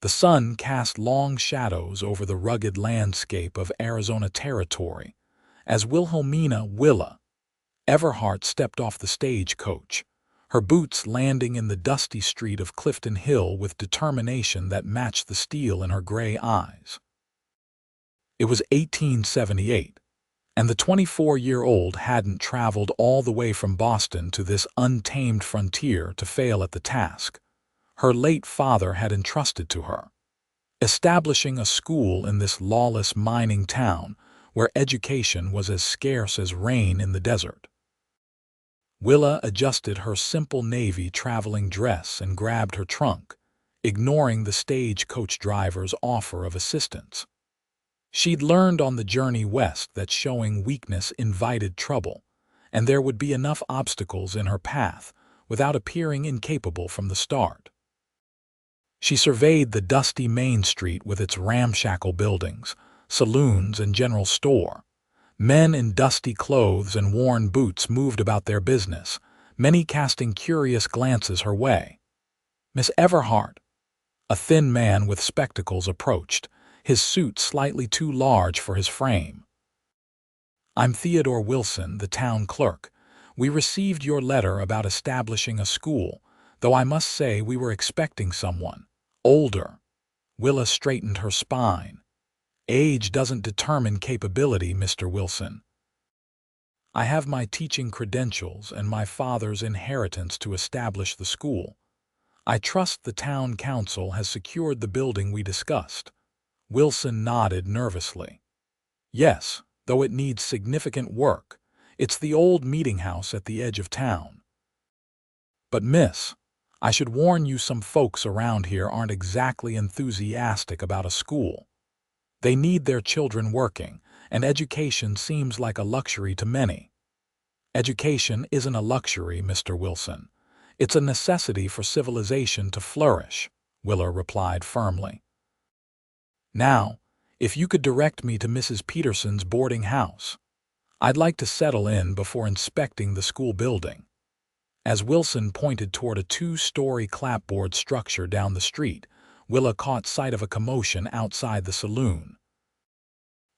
The sun cast long shadows over the rugged landscape of Arizona Territory as Willa, Everhart stepped off the stagecoach, her boots landing in the dusty street of Clifton Hill with determination that matched the steel in her gray eyes. It was 1878, and the 24-year-old hadn't traveled all the way from Boston to this untamed frontier to fail at the task her late father had entrusted to her, establishing a school in this lawless mining town where education was as scarce as rain in the desert. Willa adjusted her simple navy traveling dress and grabbed her trunk, ignoring the stagecoach driver's offer of assistance. She'd learned on the journey west that showing weakness invited trouble, and there would be enough obstacles in her path without appearing incapable from the start. She surveyed the dusty main street with its ramshackle buildings, saloons, and general store. Men in dusty clothes and worn boots moved about their business, many casting curious glances her way. Miss Everhart, a thin man with spectacles, approached, his suit slightly too large for his frame. "I'm Theodore Wilson, the town clerk. We received your letter about establishing a school, though I must say we were expecting someone older." Willa straightened her spine. "Age doesn't determine capability, Mr. Wilson. I have my teaching credentials and my father's inheritance to establish the school. I trust the town council has secured the building we discussed." Wilson nodded nervously. "Yes, though it needs significant work. It's the old meeting house at the edge of town. But miss, I should warn you, some folks around here aren't exactly enthusiastic about a school. They need their children working, and education seems like a luxury to many." "Education isn't a luxury, Mr. Wilson. It's a necessity for civilization to flourish," Willa replied firmly. "Now, if you could direct me to Mrs. Peterson's boarding house. I'd like to settle in before inspecting the school building." As Wilson pointed toward a two-story clapboard structure down the street, Willa caught sight of a commotion outside the saloon.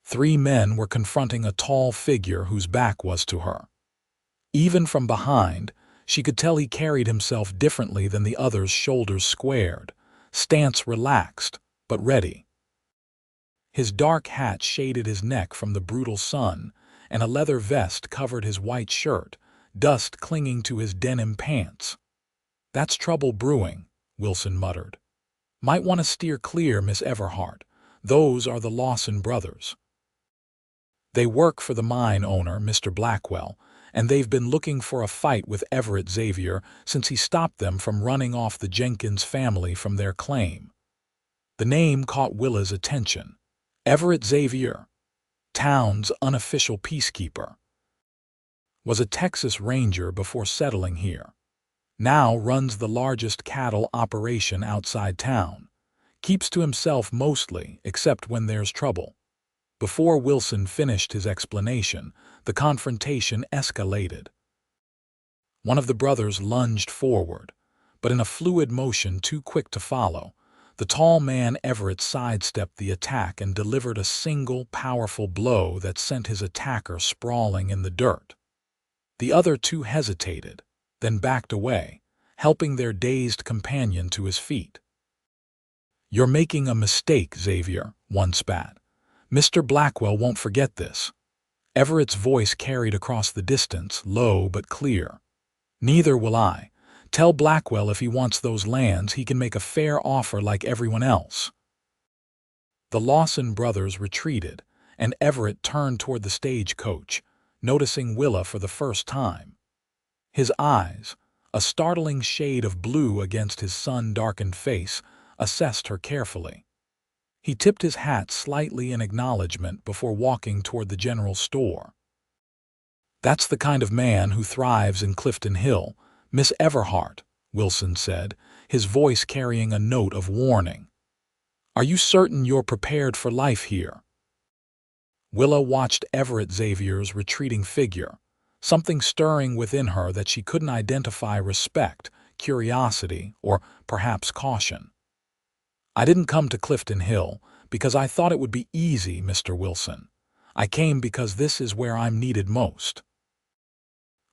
3 men were confronting a tall figure whose back was to her. Even from behind, she could tell he carried himself differently than the others, shoulders squared, stance relaxed, but ready. His dark hat shaded his neck from the brutal sun, and a leather vest covered his white shirt, dust clinging to his denim pants. "That's trouble brewing," Wilson muttered. "Might want to steer clear, Miss Everhart. Those are the Lawson brothers. They work for the mine owner, Mr. Blackwell, and they've been looking for a fight with Everett Xavier since he stopped them from running off the Jenkins family from their claim." The name caught Willa's attention. Everett Xavier, town's unofficial peacekeeper, was a Texas Ranger before settling here. Now runs the largest cattle operation outside town. Keeps to himself mostly, except when there's trouble. Before Wilson finished his explanation, the confrontation escalated. One of the brothers lunged forward, but in a fluid motion too quick to follow, the tall man Everett sidestepped the attack and delivered a single, powerful blow that sent his attacker sprawling in the dirt. The other 2 hesitated, then backed away, helping their dazed companion to his feet. "You're making a mistake, Xavier," one spat. "Mr. Blackwell won't forget this." Everett's voice carried across the distance, low but clear. "Neither will I. Tell Blackwell if he wants those lands, he can make a fair offer like everyone else." The Lawson brothers retreated, and Everett turned toward the stagecoach, noticing Willa for the first time. His eyes, a startling shade of blue against his sun-darkened face, assessed her carefully. He tipped his hat slightly in acknowledgement before walking toward the general store. "That's the kind of man who thrives in Clifton Hill, Miss Everhart," Wilson said, his voice carrying a note of warning. "Are you certain you're prepared for life here?" Willa watched Everett Xavier's retreating figure, something stirring within her that she couldn't identify: respect, curiosity, or perhaps caution. I didn't come to Clifton Hill because I thought it would be easy, Mr. Wilson. I came because this is where I'm needed most."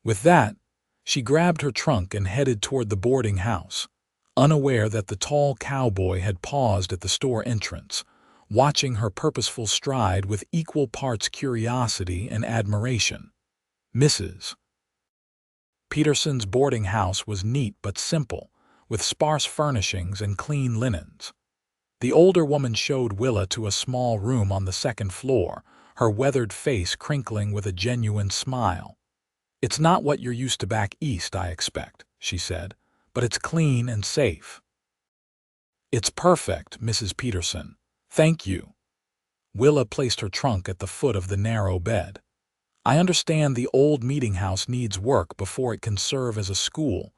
With that, she grabbed her trunk and headed toward the boarding house, unaware that the tall cowboy had paused at the store entrance, watching her purposeful stride with equal parts curiosity and admiration. Mrs. Peterson's boarding house was neat but simple, with sparse furnishings and clean linens. The older woman showed Willa to a small room on the second floor, her weathered face crinkling with a genuine smile. "It's not what you're used to back east, I expect," she said, "but it's clean and safe." "It's perfect, Mrs. Peterson. Thank you." Willa placed her trunk at the foot of the narrow bed. "I understand the old meeting house needs work before it can serve as a school.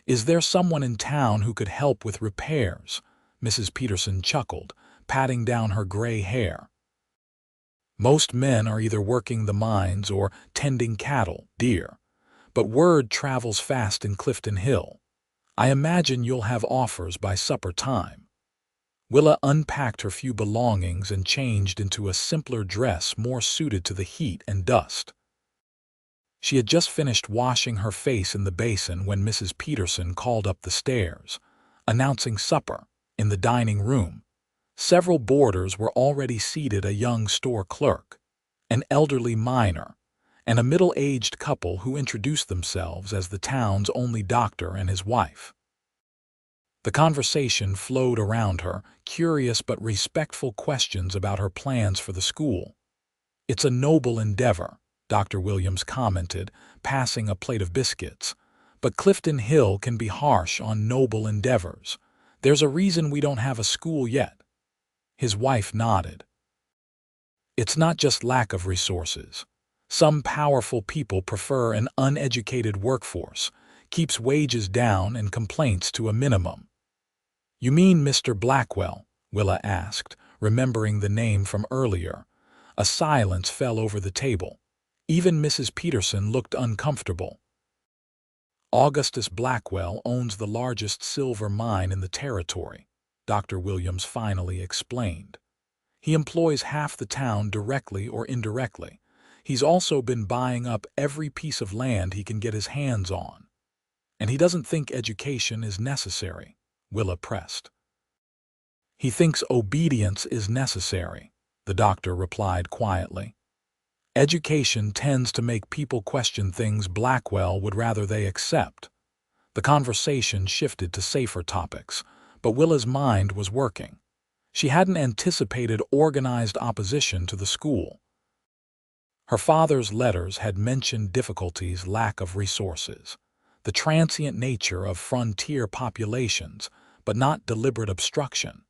Is there someone in town who could help with repairs?" Mrs. Peterson chuckled, patting down her gray hair. "Most men are either working the mines or tending cattle, dear. But word travels fast in Clifton Hill. I imagine you'll have offers by supper time." Willa unpacked her few belongings and changed into a simpler dress more suited to the heat and dust. She had just finished washing her face in the basin when Mrs. Peterson called up the stairs, announcing supper in the dining room. Several boarders were already seated: a young store clerk, an elderly miner, and a middle-aged couple who introduced themselves as the town's only doctor and his wife. The conversation flowed around her, curious but respectful questions about her plans for the school. "It's a noble endeavor," Dr. Williams commented, passing a plate of biscuits. "But Clifton Hill can be harsh on noble endeavors. There's a reason we don't have a school yet." His wife nodded. "It's not just lack of resources. Some powerful people prefer an uneducated workforce, keeps wages down and complaints to a minimum." "You mean Mr. Blackwell?" Willa asked, remembering the name from earlier. A silence fell over the table. Even Mrs. Peterson looked uncomfortable. "Augustus Blackwell owns the largest silver mine in the territory," Dr. Williams finally explained. "He employs half the town directly or indirectly. He's also been buying up every piece of land he can get his hands on. And he doesn't think education is necessary," Willa pressed. "He thinks obedience is necessary," the doctor replied quietly. "Education tends to make people question things Blackwell would rather they accept." The conversation shifted to safer topics, but Willa's mind was working. She hadn't anticipated organized opposition to the school. Her father's letters had mentioned difficulties: lack of resources, the transient nature of frontier populations, but not deliberate obstruction.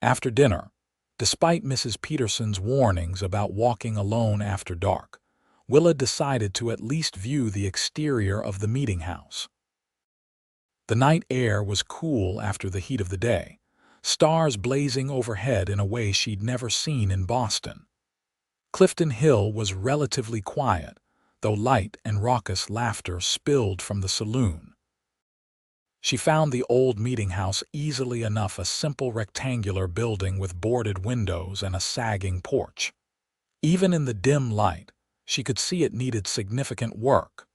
After dinner, despite Mrs. Peterson's warnings about walking alone after dark, Willa decided to at least view the exterior of the meeting house. The night air was cool after the heat of the day, stars blazing overhead in a way she'd never seen in Boston. Clifton Hill was relatively quiet, though light and raucous laughter spilled from the saloon. She found the old meeting house easily enough: a simple rectangular building with boarded windows and a sagging porch. Even in the dim light, she could see it needed significant work.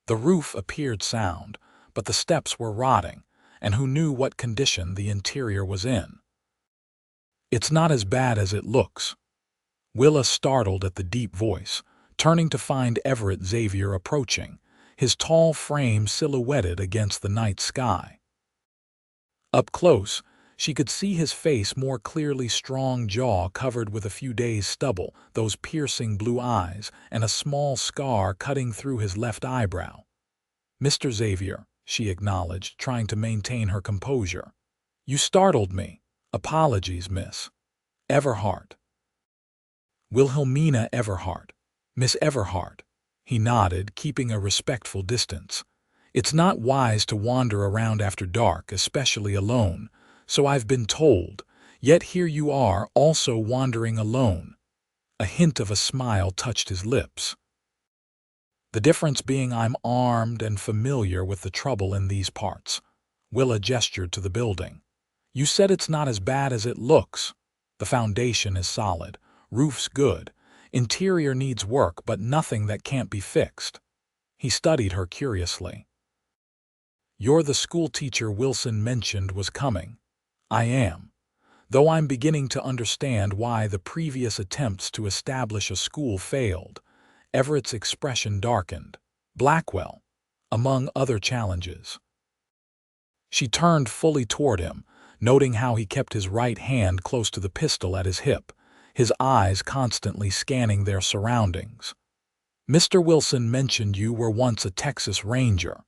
The roof appeared sound, but the steps were rotting, and who knew what condition the interior was in. "It's not as bad as it looks." Willa startled at the deep voice, turning to find Everett Xavier approaching, his tall frame silhouetted against the night sky. Up close, she could see his face more clearly: strong jaw covered with a few days' stubble, those piercing blue eyes, and a small scar cutting through his left eyebrow. "Mr. Xavier," she acknowledged, trying to maintain her composure. "You startled me. Apologies, Miss Everhart." "Wilhelmina Everhart. Miss Everhart." He nodded, keeping a respectful distance. "It's not wise to wander around after dark, especially alone, so I've been told. Yet here you are, also wandering alone." A hint of a smile touched his lips. "The difference being I'm armed and familiar with the trouble in these parts." Willa gestured to the building. You said it's not as bad as it looks. The foundation is solid, roof's good, interior needs work but nothing that can't be fixed. He studied her curiously. You're the school teacher Wilson mentioned was coming. I am. Though I'm beginning to understand why the previous attempts to establish a school failed. Everett's expression darkened. Blackwell, among other challenges. She turned fully toward him, noting how he kept his right hand close to the pistol at his hip, his eyes constantly scanning their surroundings. Mr. Wilson mentioned you were once a Texas Ranger.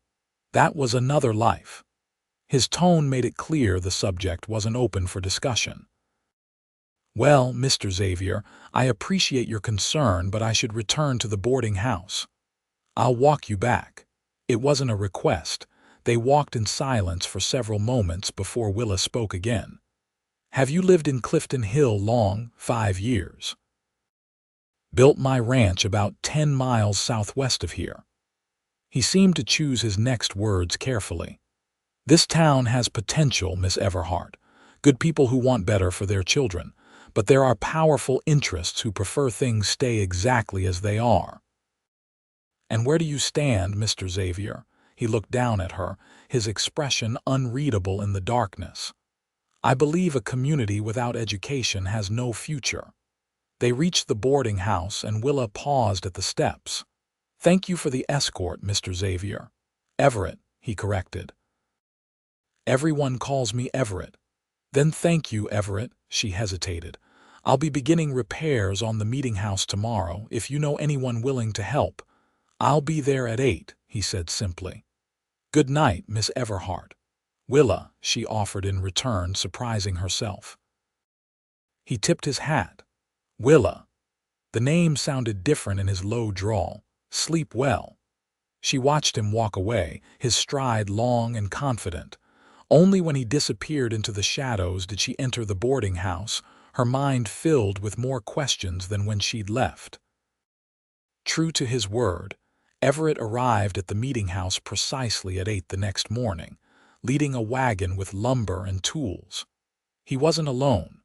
That was another life. His tone made it clear the subject wasn't open for discussion. Well, Mr. Xavier, I appreciate your concern, but I should return to the boarding house. I'll walk you back. It wasn't a request. They walked in silence for several moments before Willa spoke again. Have you lived in Clifton Hill long? 5 years. Built my ranch about 10 miles southwest of here. He seemed to choose his next words carefully. This town has potential, Miss Everhart. Good people who want better for their children. But there are powerful interests who prefer things stay exactly as they are. And where do you stand, Mr. Xavier? He looked down at her, his expression unreadable in the darkness. I believe a community without education has no future. They reached the boarding house and Willa paused at the steps. Thank you for the escort, Mr. Xavier. Everett, he corrected. Everyone calls me Everett. Then thank you, Everett, she hesitated. I'll be beginning repairs on the meeting house tomorrow if you know anyone willing to help. I'll be there at 8, he said simply. Good night, Miss Everhart. Willa, she offered in return, surprising herself. He tipped his hat. Willa. The name sounded different in his low drawl. Sleep well. She watched him walk away, his stride long and confident. Only when he disappeared into the shadows did she enter the boarding house, her mind filled with more questions than when she'd left. True to his word, Everett arrived at the meeting house precisely at 8 the next morning, leading a wagon with lumber and tools. He wasn't alone.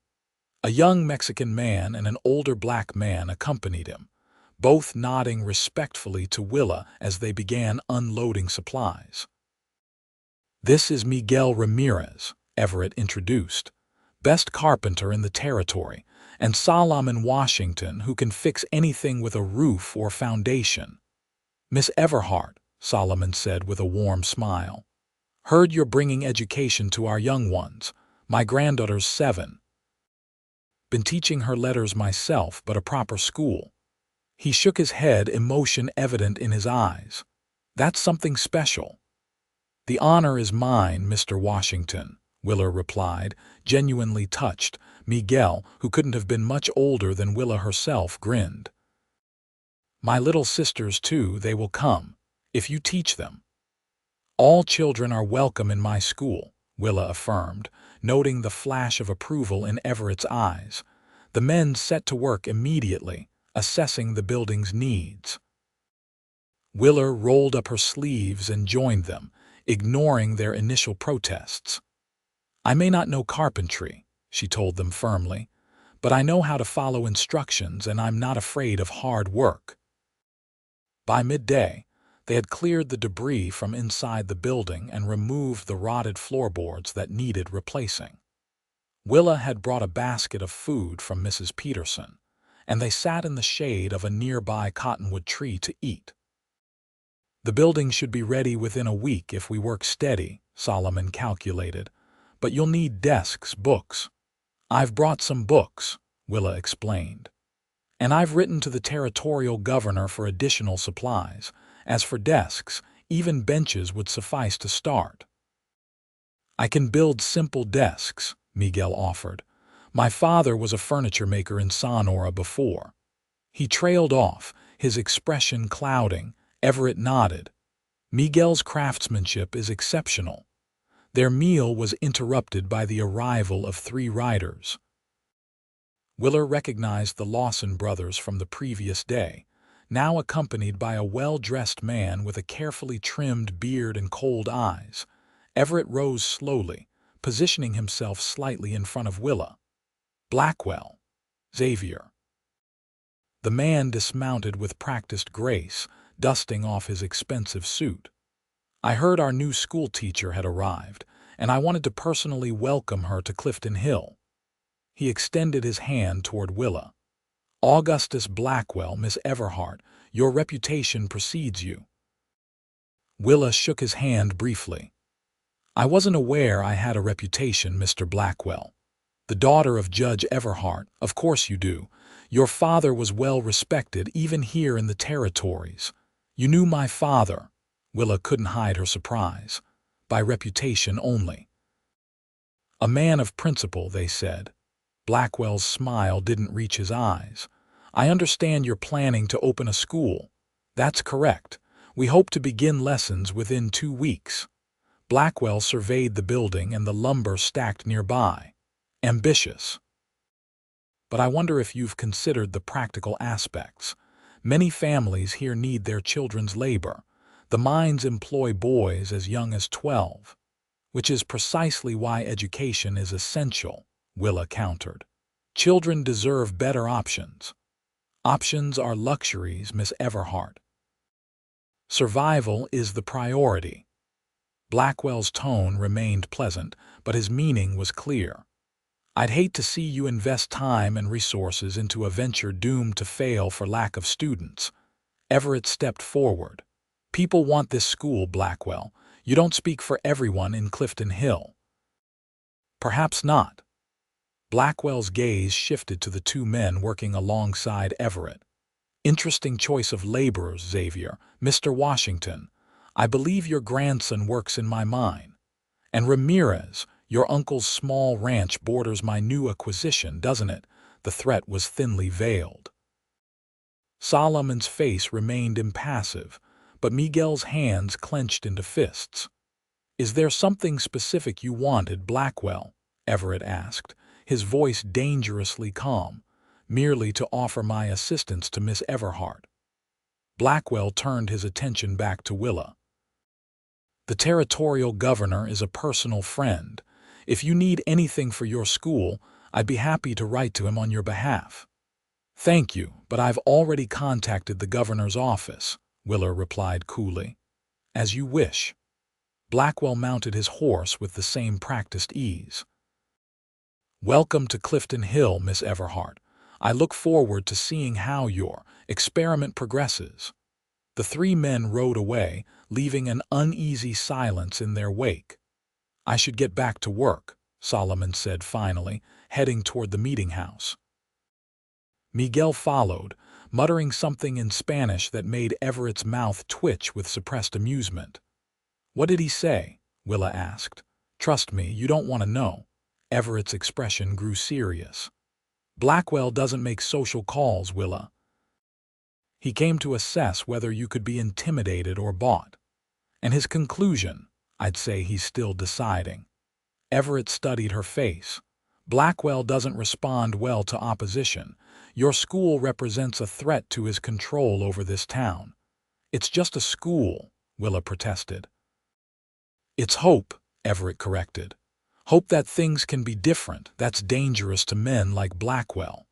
A young Mexican man and an older black man accompanied him, both nodding respectfully to Willa as they began unloading supplies. This is Miguel Ramirez, Everett introduced, best carpenter in the territory, and Solomon Washington, who can fix anything with a roof or foundation. Miss Everhart, Solomon said with a warm smile. Heard you're bringing education to our young ones. My granddaughter's 7. Been teaching her letters myself, but a proper school. He shook his head, emotion evident in his eyes. That's something special. The honor is mine, Mr. Washington, Willa replied, genuinely touched. Miguel, who couldn't have been much older than Willa herself, grinned. My little sisters, too, they will come, if you teach them. All children are welcome in my school, Willa affirmed, noting the flash of approval in Everett's eyes. The men set to work immediately, assessing the building's needs. Willa rolled up her sleeves and joined them, ignoring their initial protests. I may not know carpentry, she told them firmly, but I know how to follow instructions and I'm not afraid of hard work. By midday, they had cleared the debris from inside the building and removed the rotted floorboards that needed replacing. Willa had brought a basket of food from Mrs. Peterson, and they sat in the shade of a nearby cottonwood tree to eat. The building should be ready within a week if we work steady, Solomon calculated, but you'll need desks, books. I've brought some books, Willa explained. And I've written to the territorial governor for additional supplies. As for desks, even benches would suffice to start. I can build simple desks, Miguel offered. My father was a furniture maker in Sonora before. He trailed off, his expression clouding. Everett nodded. Miguel's craftsmanship is exceptional. Their meal was interrupted by the arrival of 3 riders. Willa recognized the Lawson brothers from the previous day, now accompanied by a well-dressed man with a carefully trimmed beard and cold eyes. Everett rose slowly, positioning himself slightly in front of Willa. "Blackwell, Xavier." The man dismounted with practiced grace, dusting off his expensive suit. "I heard our new school teacher had arrived, and I wanted to personally welcome her to Clifton Hill." He extended his hand toward Willa. "Augustus Blackwell, Miss Everhart, your reputation precedes you." Willa shook his hand briefly. "I wasn't aware I had a reputation, Mr. Blackwell." "The daughter of Judge Everhart, of course you do. Your father was well respected even here in the territories." "You knew my father." Willa couldn't hide her surprise. "By reputation only." "A man of principle," they said. Blackwell's smile didn't reach his eyes. "I understand you're planning to open a school." "That's correct. We hope to begin lessons within 2 weeks." Blackwell surveyed the building and the lumber stacked nearby. "Ambitious. But I wonder if you've considered the practical aspects. Many families here need their children's labor. The mines employ boys as young as 12. Which is precisely why education is essential," Willa countered. "Children deserve better options." "Options are luxuries, Miss Everhart. Survival is the priority." Blackwell's tone remained pleasant, but his meaning was clear. "I'd hate to see you invest time and resources into a venture doomed to fail for lack of students." Everett stepped forward. "People want this school, Blackwell. You don't speak for everyone in Clifton Hill." "Perhaps not." Blackwell's gaze shifted to the 2 men working alongside Everett. "Interesting choice of laborers, Xavier. Mr. Washington, I believe your grandson works in my mine. And Ramirez, your uncle's small ranch borders my new acquisition, doesn't it?" The threat was thinly veiled. Solomon's face remained impassive, but Miguel's hands clenched into fists. "Is there something specific you wanted, Blackwell?" Everett asked, his voice dangerously calm. "Merely to offer my assistance to Miss Everhart." Blackwell turned his attention back to Willa. "The territorial governor is a personal friend. If you need anything for your school, I'd be happy to write to him on your behalf." "Thank you, but I've already contacted the governor's office," Willa replied coolly. "As you wish." Blackwell mounted his horse with the same practiced ease. "Welcome to Clifton Hill, Miss Everhart. I look forward to seeing how your experiment progresses." The 3 men rode away, leaving an uneasy silence in their wake. "I should get back to work," Solomon said finally, heading toward the meeting house. Miguel followed, muttering something in Spanish that made Everett's mouth twitch with suppressed amusement. "What did he say?" Willa asked. "Trust me, you don't want to know." Everett's expression grew serious. "Blackwell doesn't make social calls, Willa. He came to assess whether you could be intimidated or bought. And his conclusion, I'd say he's still deciding." Everett studied her face. "Blackwell doesn't respond well to opposition. Your school represents a threat to his control over this town." "It's just a school," Willa protested. "It's hope," Everett corrected. "Hope that things can be different. That's dangerous to men like Blackwell."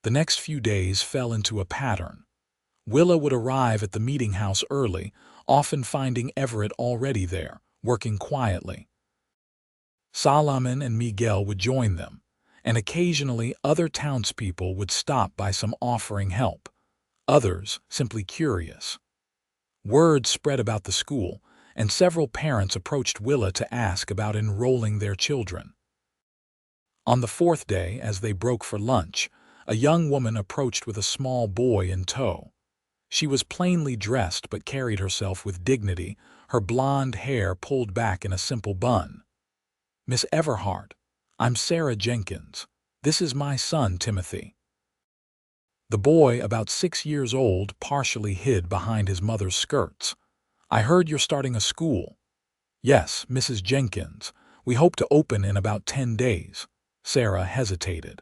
The next few days fell into a pattern. Willa would arrive at the meeting house early, often finding Everett already there, working quietly. Solomon and Miguel would join them, and occasionally other townspeople would stop by, some offering help, others simply curious. Word spread about the school, and several parents approached Willa to ask about enrolling their children. On the 4th day, as they broke for lunch, a young woman approached with a small boy in tow. She was plainly dressed but carried herself with dignity, her blonde hair pulled back in a simple bun. "Miss Everhart, I'm Sarah Jenkins. This is my son, Timothy." The boy, about 6 years old, partially hid behind his mother's skirts. "I heard you're starting a school." "Yes, Mrs. Jenkins. We hope to open in about 10 days. Sarah hesitated.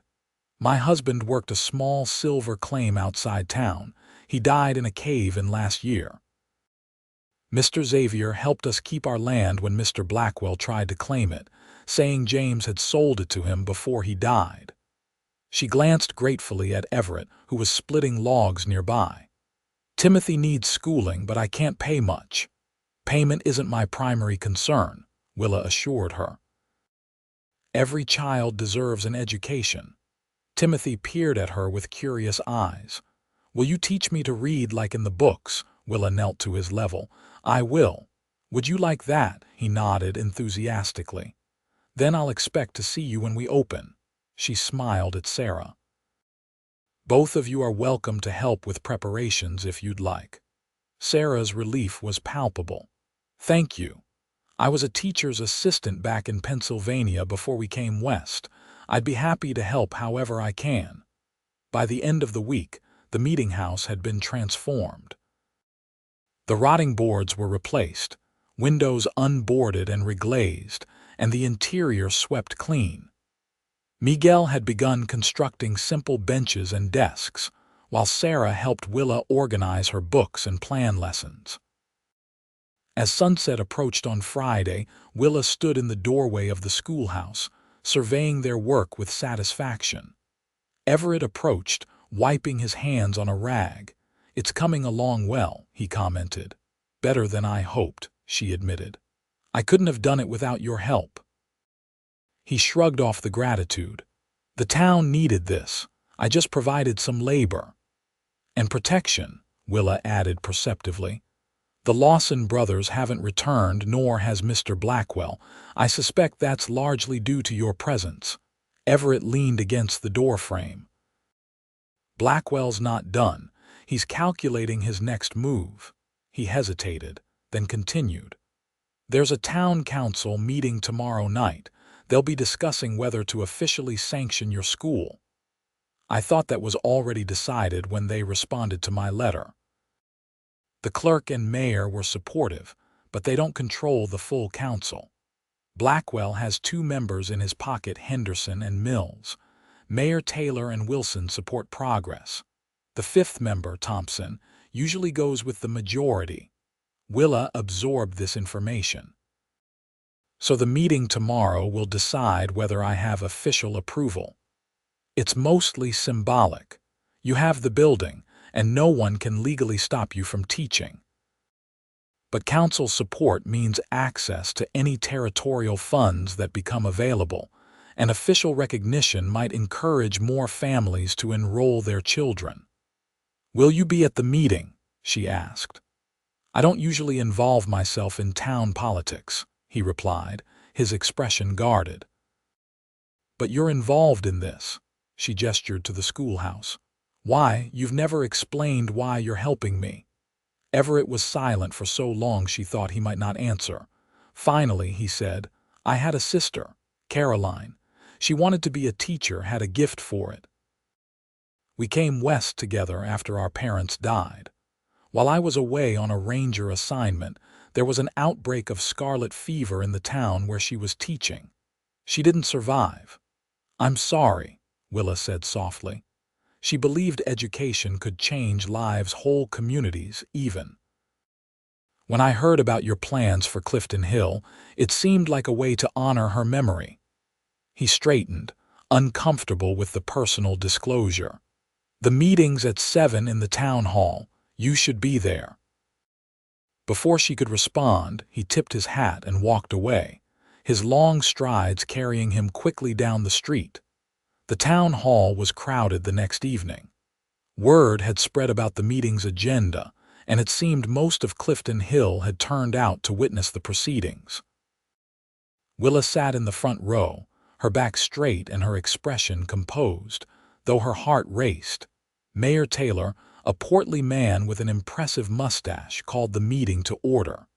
"My husband worked a small silver claim outside town. He died in a cave-in last year. Mr. Xavier helped us keep our land when Mr. Blackwell tried to claim it. saying James had sold it to him before he died. She glanced gratefully at Everett, who was splitting logs nearby. Timothy needs schooling, but I can't pay much. Payment isn't my primary concern, Willa assured her. Every child deserves an education. Timothy peered at her with curious eyes. Will you teach me to read like in the books? Willa knelt to his level. I will. Would you like that? He nodded enthusiastically. Then I'll expect to see you when we open. She smiled at Sarah. Both of you are welcome to help with preparations if you'd like. Sarah's relief was palpable. Thank you. I was a teacher's assistant back in Pennsylvania before we came west. I'd be happy to help however I can. By the end of the week, the meeting house had been transformed. The rotting boards were replaced, windows unboarded and reglazed, and the interior swept clean. Miguel had begun constructing simple benches and desks, while Sarah helped Willa organize her books and plan lessons. As sunset approached on Friday, Willa stood in the doorway of the schoolhouse, surveying their work with satisfaction. Everett approached, wiping his hands on a rag. It's coming along well, he commented. Better than I hoped, she admitted. I couldn't have done it without your help. He shrugged off the gratitude. The town needed this. I just provided some labor. And protection, Willa added perceptively. The Lawson brothers haven't returned, nor has Mr. Blackwell. I suspect that's largely due to your presence. Everett leaned against the doorframe. Blackwell's not done. He's calculating his next move. He hesitated, then continued. There's a town council meeting tomorrow night. They'll be discussing whether to officially sanction your school. I thought that was already decided when they responded to my letter. The clerk and mayor were supportive, but they don't control the full council. Blackwell has 2 members in his pocket, Henderson and Mills. Mayor Taylor and Wilson support progress. The 5th member, Thompson, usually goes with the majority. Willa absorbed this information. So the meeting tomorrow will decide whether I have official approval. It's mostly symbolic. You have the building, and no one can legally stop you from teaching. But council support means access to any territorial funds that become available, and official recognition might encourage more families to enroll their children. Will you be at the meeting? She asked. I don't usually involve myself in town politics, he replied, his expression guarded. But you're involved in this, she gestured to the schoolhouse. Why, you've never explained why you're helping me. Everett was silent for so long she thought he might not answer. Finally, he said, I had a sister, Caroline. She wanted to be a teacher, had a gift for it. We came west together after our parents died. While I was away on a ranger assignment, there was an outbreak of scarlet fever in the town where she was teaching. She didn't survive. I'm sorry, Willa said softly. She believed education could change lives, whole communities, even. When I heard about your plans for Clifton Hill, it seemed like a way to honor her memory. He straightened, uncomfortable with the personal disclosure. The meeting's at 7 in the town hall. You should be there. Before she could respond, he tipped his hat and walked away, his long strides carrying him quickly down the street. The town hall was crowded the next evening. Word had spread about the meeting's agenda, and it seemed most of Clifton Hill had turned out to witness the proceedings. Willa sat in the front row, her back straight and her expression composed, though her heart raced. Mayor Taylor, a portly man with an impressive mustache, called the meeting to order.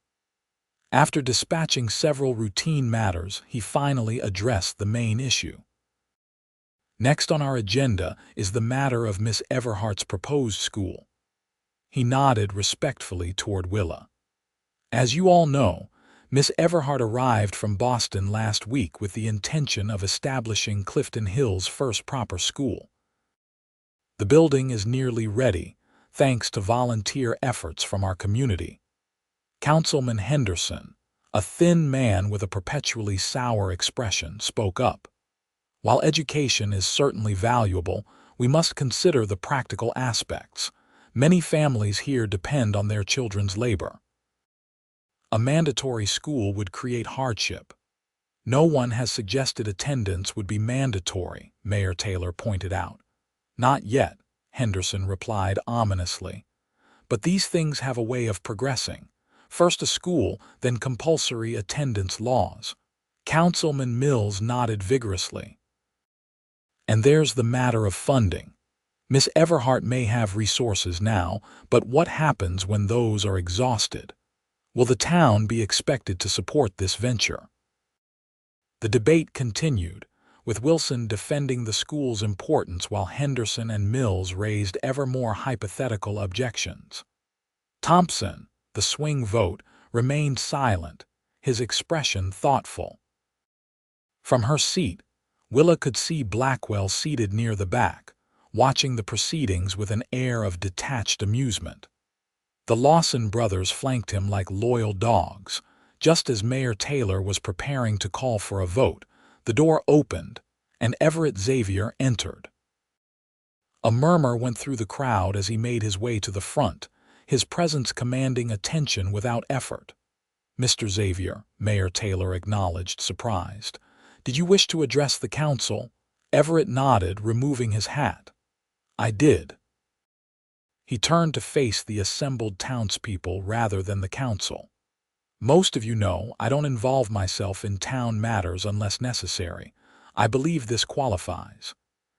After dispatching several routine matters, he finally addressed the main issue. Next on our agenda is the matter of Miss Everhart's proposed school. He nodded respectfully toward Willa. As you all know, Miss Everhart arrived from Boston last week with the intention of establishing Clifton Hill's first proper school. The building is nearly ready, thanks to volunteer efforts from our community. Councilman Henderson, A thin man with a perpetually sour expression spoke up. While education is certainly valuable, we must consider the practical aspects. Many families here depend on their children's labor. A mandatory school would create hardship. No one has suggested attendance would be mandatory, Mayor Taylor pointed out. Not yet, Henderson replied ominously. But these things have a way of progressing. First a school, then compulsory attendance laws. Councilman Mills nodded vigorously. And there's the matter of funding. Miss Everhart may have resources now, but what happens when those are exhausted? Will the town be expected to support this venture? The debate continued, with Wilson defending the school's importance while Henderson and Mills raised ever more hypothetical objections. Thompson, the swing vote, remained silent, his expression thoughtful. From her seat, Willa could see Blackwell seated near the back, watching the proceedings with an air of detached amusement. The Lawson brothers flanked him like loyal dogs. Just as Mayor Taylor was preparing to call for a vote, the door opened, and Everett Xavier entered. A murmur went through the crowd as he made his way to the front, his presence commanding attention without effort. "Mr. Xavier," Mayor Taylor acknowledged, surprised. "Did you wish to address the council?" Everett nodded, removing his hat. "I did." He turned to face the assembled townspeople rather than the council. "Most of you know I don't involve myself in town matters unless necessary. I believe this qualifies."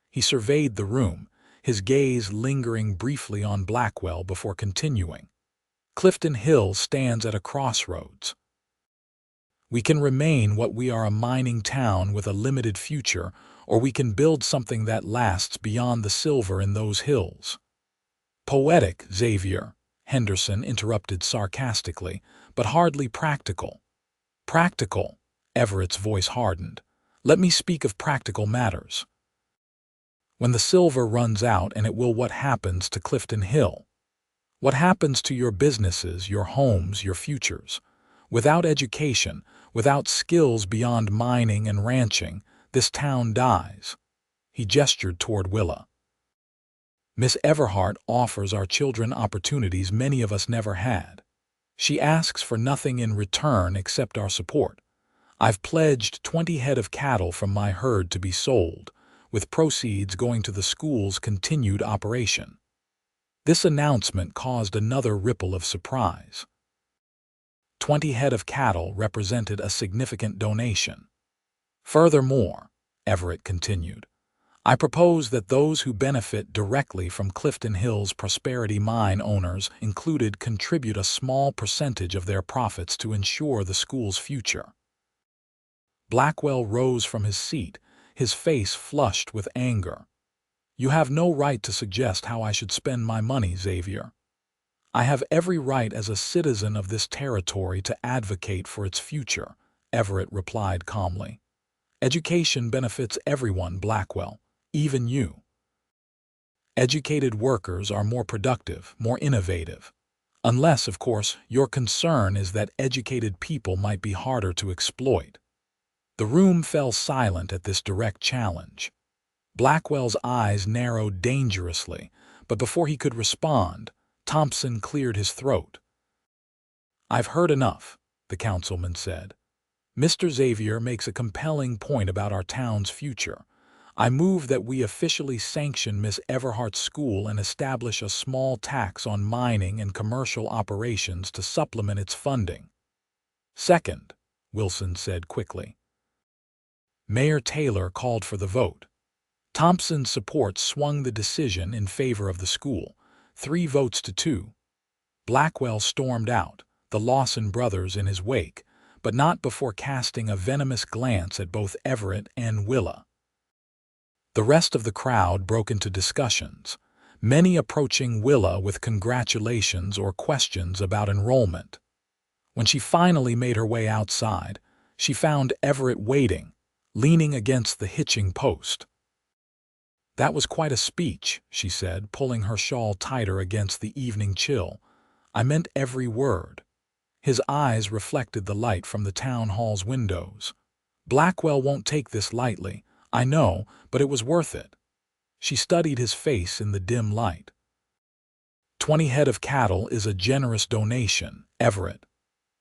He surveyed the room, his gaze lingering briefly on Blackwell before continuing. "Clifton Hill stands at a crossroads. We can remain what we are, a mining town with a limited future, or we can build something that lasts beyond the silver in those hills." "Poetic, Xavier," Henderson interrupted sarcastically, "but hardly practical." "Practical," Everett's voice hardened. "Let me speak of practical matters. When the silver runs out, and it will, what happens to Clifton Hill? What happens to your businesses, your homes, your futures? Without education, without skills beyond mining and ranching, this town dies." He gestured toward Willa. "Miss Everhart offers our children opportunities many of us never had. She asks for nothing in return except our support. I've pledged 20 head of cattle from my herd to be sold, with proceeds going to the school's continued operation." This announcement caused another ripple of surprise. 20 head of cattle represented a significant donation. "Furthermore," Everett continued, "I propose that those who benefit directly from Clifton Hill's prosperity, mine owners included, contribute a small percentage of their profits to ensure the school's future." Blackwell rose from his seat, his face flushed with anger. "You have no right to suggest how I should spend my money, Xavier. I have every right as a citizen of this territory to advocate for its future," Everett replied calmly. "Education benefits everyone, Blackwell, even you. Educated workers are more productive, more innovative. Unless, of course, your concern is that educated people might be harder to exploit." The room fell silent at this direct challenge. Blackwell's eyes narrowed dangerously, but before he could respond, Thompson cleared his throat. "I've heard enough," the councilman said. "Mr. Xavier makes a compelling point about our town's future. I move that we officially sanction Miss Everhart's school and establish a small tax on mining and commercial operations to supplement its funding." "Second," Wilson said quickly. Mayor Taylor called for the vote. Thompson's support swung the decision in favor of the school, 3 votes to 2. Blackwell stormed out, the Lawson brothers in his wake, but not before casting a venomous glance at both Everett and Willa. The rest of the crowd broke into discussions, many approaching Willa with congratulations or questions about enrollment. When she finally made her way outside, she found Everett waiting, leaning against the hitching post. "That was quite a speech," she said, pulling her shawl tighter against the evening chill. "I meant every word." His eyes reflected the light from the town hall's windows. "Blackwell won't take this lightly, I know, but it was worth it." She studied his face in the dim light. 20 head of cattle is a generous donation, Everett.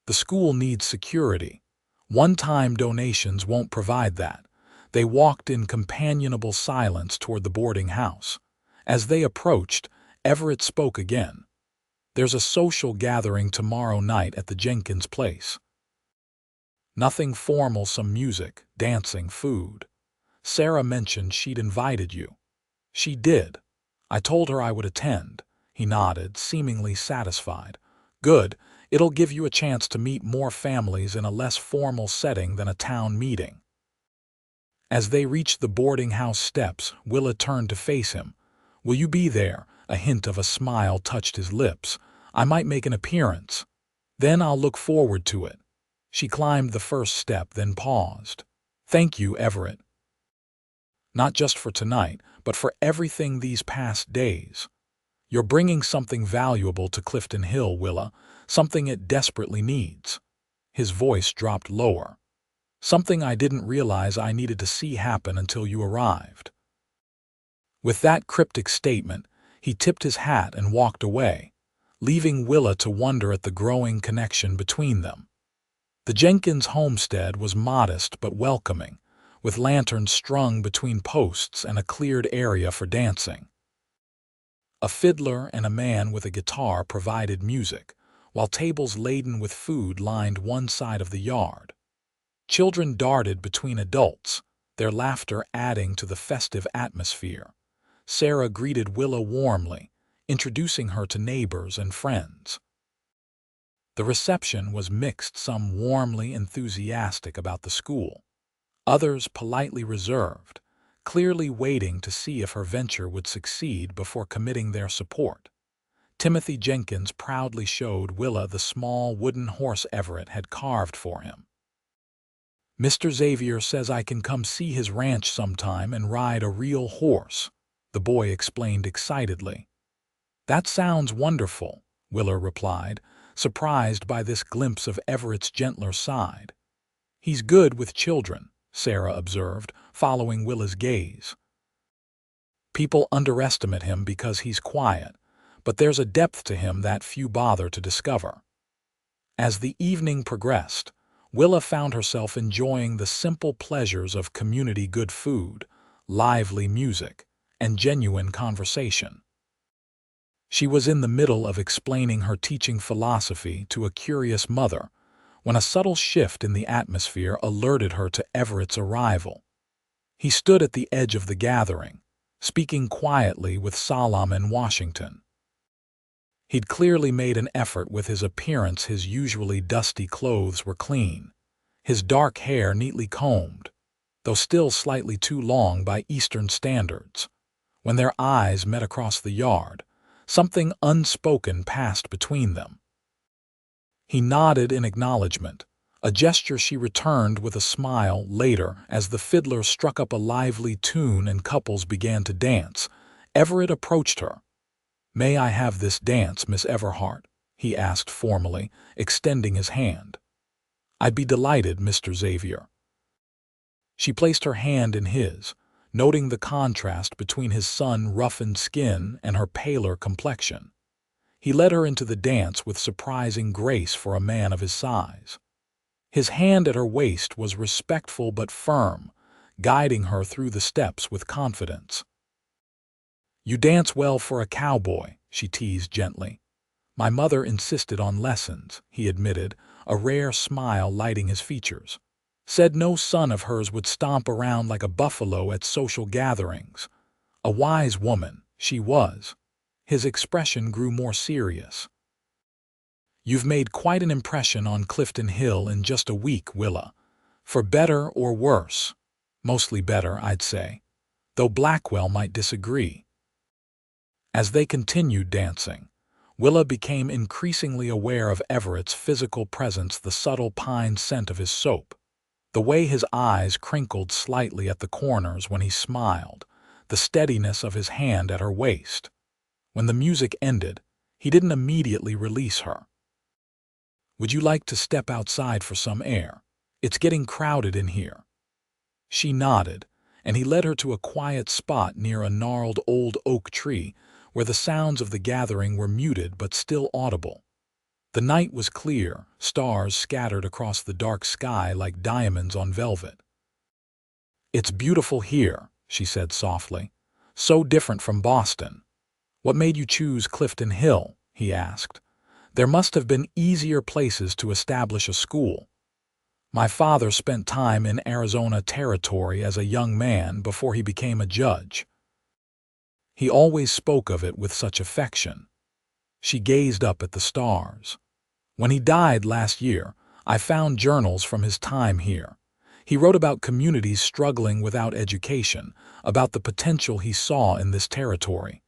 The school needs security. One-time donations won't provide that. They walked in companionable silence toward the boarding house. As they approached, Everett spoke again. "There's a social gathering tomorrow night at the Jenkins place. Nothing formal, some music, dancing, food. Sarah mentioned she'd invited you." "She did. I told her I would attend." He nodded, seemingly satisfied. "Good. It'll give you a chance to meet more families in a less formal setting than a town meeting." As they reached the boarding house steps, Willa turned to face him. "Will you be there?" A hint of a smile touched his lips. "I might make an appearance. Then I'll look forward to it." She climbed the first step, then paused. "Thank you, Everett. Not just for tonight, but for everything these past days. You're bringing something valuable to Clifton Hill, Willa, something it desperately needs." His voice dropped lower. "Something I didn't realize I needed to see happen until you arrived." With that cryptic statement, he tipped his hat and walked away, leaving Willa to wonder at the growing connection between them. The Jenkins homestead was modest but welcoming, with lanterns strung between posts and a cleared area for dancing. A fiddler and a man with a guitar provided music, while tables laden with food lined one side of the yard. Children darted between adults, their laughter adding to the festive atmosphere. Sarah greeted Willa warmly, introducing her to neighbors and friends. The reception was mixed, some warmly enthusiastic about the school, others politely reserved, clearly waiting to see if her venture would succeed before committing their support. Timothy Jenkins proudly showed Willa the small wooden horse Everett had carved for him. "Mr. Xavier says I can come see his ranch sometime and ride a real horse," the boy explained excitedly. "That sounds wonderful," Willa replied, surprised by this glimpse of Everett's gentler side. "He's good with children," Sarah observed, following Willa's gaze. "People underestimate him because he's quiet, but there's a depth to him that few bother to discover." As the evening progressed, Willa found herself enjoying the simple pleasures of community good food, lively music, and genuine conversation. She was in the middle of explaining her teaching philosophy to a curious mother when a subtle shift in the atmosphere alerted her to Everett's arrival. He stood at the edge of the gathering, speaking quietly with Solomon in Washington. He'd clearly made an effort with his appearance. His usually dusty clothes were clean, his dark hair neatly combed, though still slightly too long by Eastern standards. When their eyes met across the yard, something unspoken passed between them. He nodded in acknowledgement, a gesture she returned with a smile later as the fiddler struck up a lively tune and couples began to dance. Everett approached her. "May I have this dance, Miss Everhart?" he asked formally, extending his hand. "I'd be delighted, Mr. Xavier." She placed her hand in his, noting the contrast between his sun-roughened skin and her paler complexion. He led her into the dance with surprising grace for a man of his size. His hand at her waist was respectful but firm, guiding her through the steps with confidence. "You dance well for a cowboy," she teased gently. "My mother insisted on lessons," he admitted, a rare smile lighting his features. "Said no son of hers would stomp around like a buffalo at social gatherings. A wise woman, she was." His expression grew more serious. "You've made quite an impression on Clifton Hill in just a week, Willa. For better or worse. Mostly better, I'd say. Though Blackwell might disagree." As they continued dancing, Willa became increasingly aware of Everett's physical presence, the subtle pine scent of his soap, the way his eyes crinkled slightly at the corners when he smiled, the steadiness of his hand at her waist. When the music ended, he didn't immediately release her. Would you like to step outside for some air? It's getting crowded in here." She nodded, and he led her to a quiet spot near a gnarled old oak tree where the sounds of the gathering were muted but still audible. The night was clear, stars scattered across the dark sky like diamonds on velvet. "It's beautiful here," she said softly. "So different from Boston." "What made you choose Clifton Hill?" he asked. "There must have been easier places to establish a school." "My father spent time in Arizona Territory as a young man before he became a judge. He always spoke of it with such affection." She gazed up at the stars. "When he died last year, I found journals from his time here. He wrote about communities struggling without education, about the potential he saw in this territory.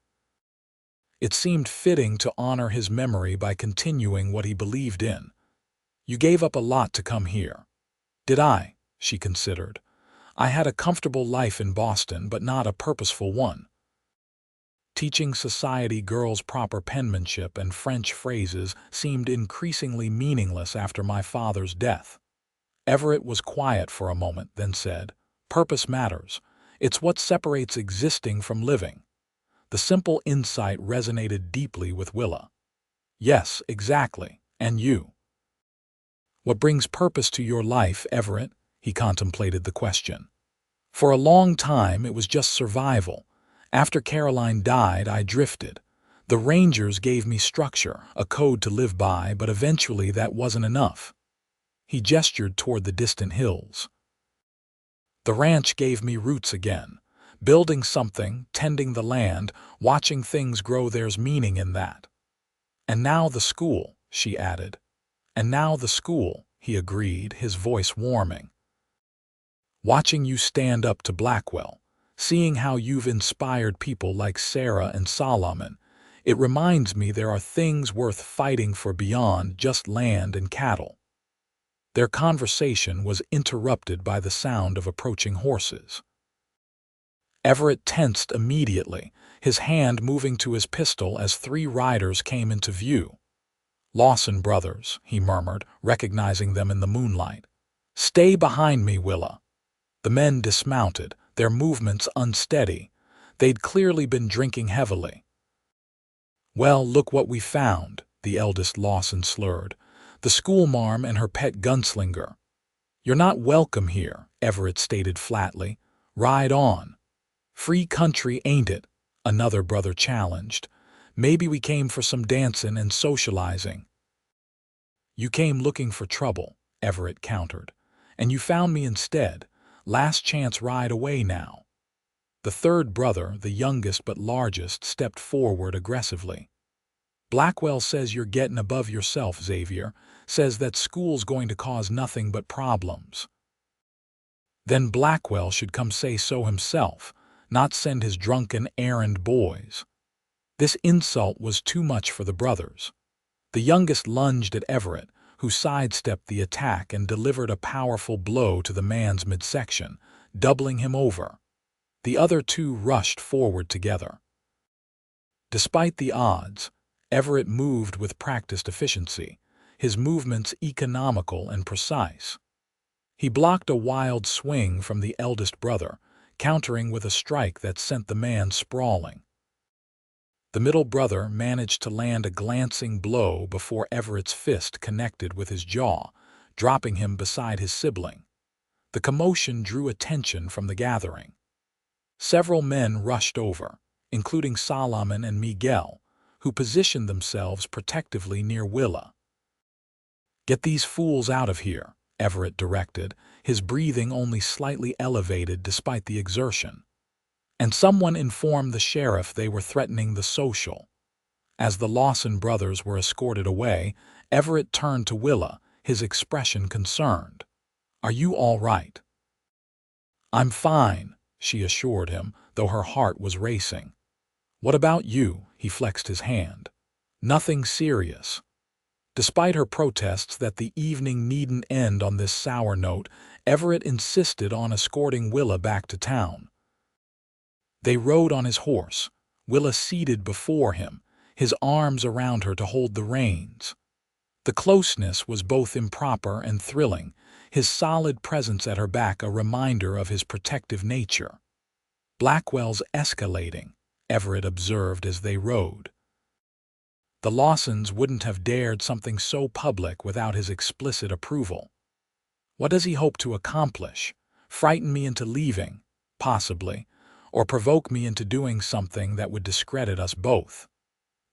It seemed fitting to honor his memory by continuing what he believed in." "You gave up a lot to come here." "Did I?" she considered. "I had a comfortable life in Boston, but not a purposeful one. Teaching society girls proper penmanship and French phrases seemed increasingly meaningless after my father's death." Everett was quiet for a moment, then said, "Purpose matters. It's what separates existing from living." The simple insight resonated deeply with Willa. "Yes, exactly. And you? What brings purpose to your life, Everett?" He contemplated the question. "For a long time, it was just survival. After Caroline died, I drifted. The Rangers gave me structure, a code to live by, but eventually that wasn't enough." He gestured toward the distant hills. "The ranch gave me roots again. Building something, tending the land, watching things grow, there's meaning in that." "And now the school," she added. "And now the school," he agreed, his voice warming. "Watching you stand up to Blackwell, seeing how you've inspired people like Sarah and Solomon, it reminds me there are things worth fighting for beyond just land and cattle." Their conversation was interrupted by the sound of approaching horses. Everett tensed immediately, his hand moving to his pistol as 3 riders came into view. "Lawson brothers," he murmured, recognizing them in the moonlight. "Stay behind me, Willa." The men dismounted, their movements unsteady. They'd clearly been drinking heavily. "Well, look what we found," the eldest Lawson slurred. "The schoolmarm and her pet gunslinger." "You're not welcome here," Everett stated flatly. "Ride on." "Free country, ain't it?" another brother challenged. "Maybe we came for some dancing and socializing." "You came looking for trouble," Everett countered. "And you found me instead. Last chance ride away now." The third brother, the youngest but largest, stepped forward aggressively. "Blackwell says you're getting above yourself, Xavier. Says that school's going to cause nothing but problems." "Then Blackwell should come say so himself, not send his drunken errand boys." This insult was too much for the brothers. The youngest lunged at Everett, who sidestepped the attack and delivered a powerful blow to the man's midsection, doubling him over. The other 2 rushed forward together. Despite the odds, Everett moved with practiced efficiency, his movements economical and precise. He blocked a wild swing from the eldest brother, countering with a strike that sent the man sprawling. The middle brother managed to land a glancing blow before Everett's fist connected with his jaw, dropping him beside his sibling. The commotion drew attention from the gathering. Several men rushed over, including Solomon and Miguel, who positioned themselves protectively near Willa. "Get these fools out of here," Everett directed, his breathing only slightly elevated despite the exertion. And someone informed the sheriff they were threatening the social. As the Lawson brothers were escorted away, Everett turned to Willa, his expression concerned. "Are you all right?" "I'm fine," she assured him, though her heart was racing. "What about you?" He flexed his hand. "Nothing serious." Despite her protests that the evening needn't end on this sour note, Everett insisted on escorting Willa back to town. They rode on his horse, Willa seated before him, his arms around her to hold the reins. The closeness was both improper and thrilling, his solid presence at her back a reminder of his protective nature. "Blackwell's escalating," Everett observed as they rode. The Lawsons wouldn't have dared something so public without his explicit approval. What does he hope to accomplish? Frighten me into leaving, possibly, or provoke me into doing something that would discredit us both.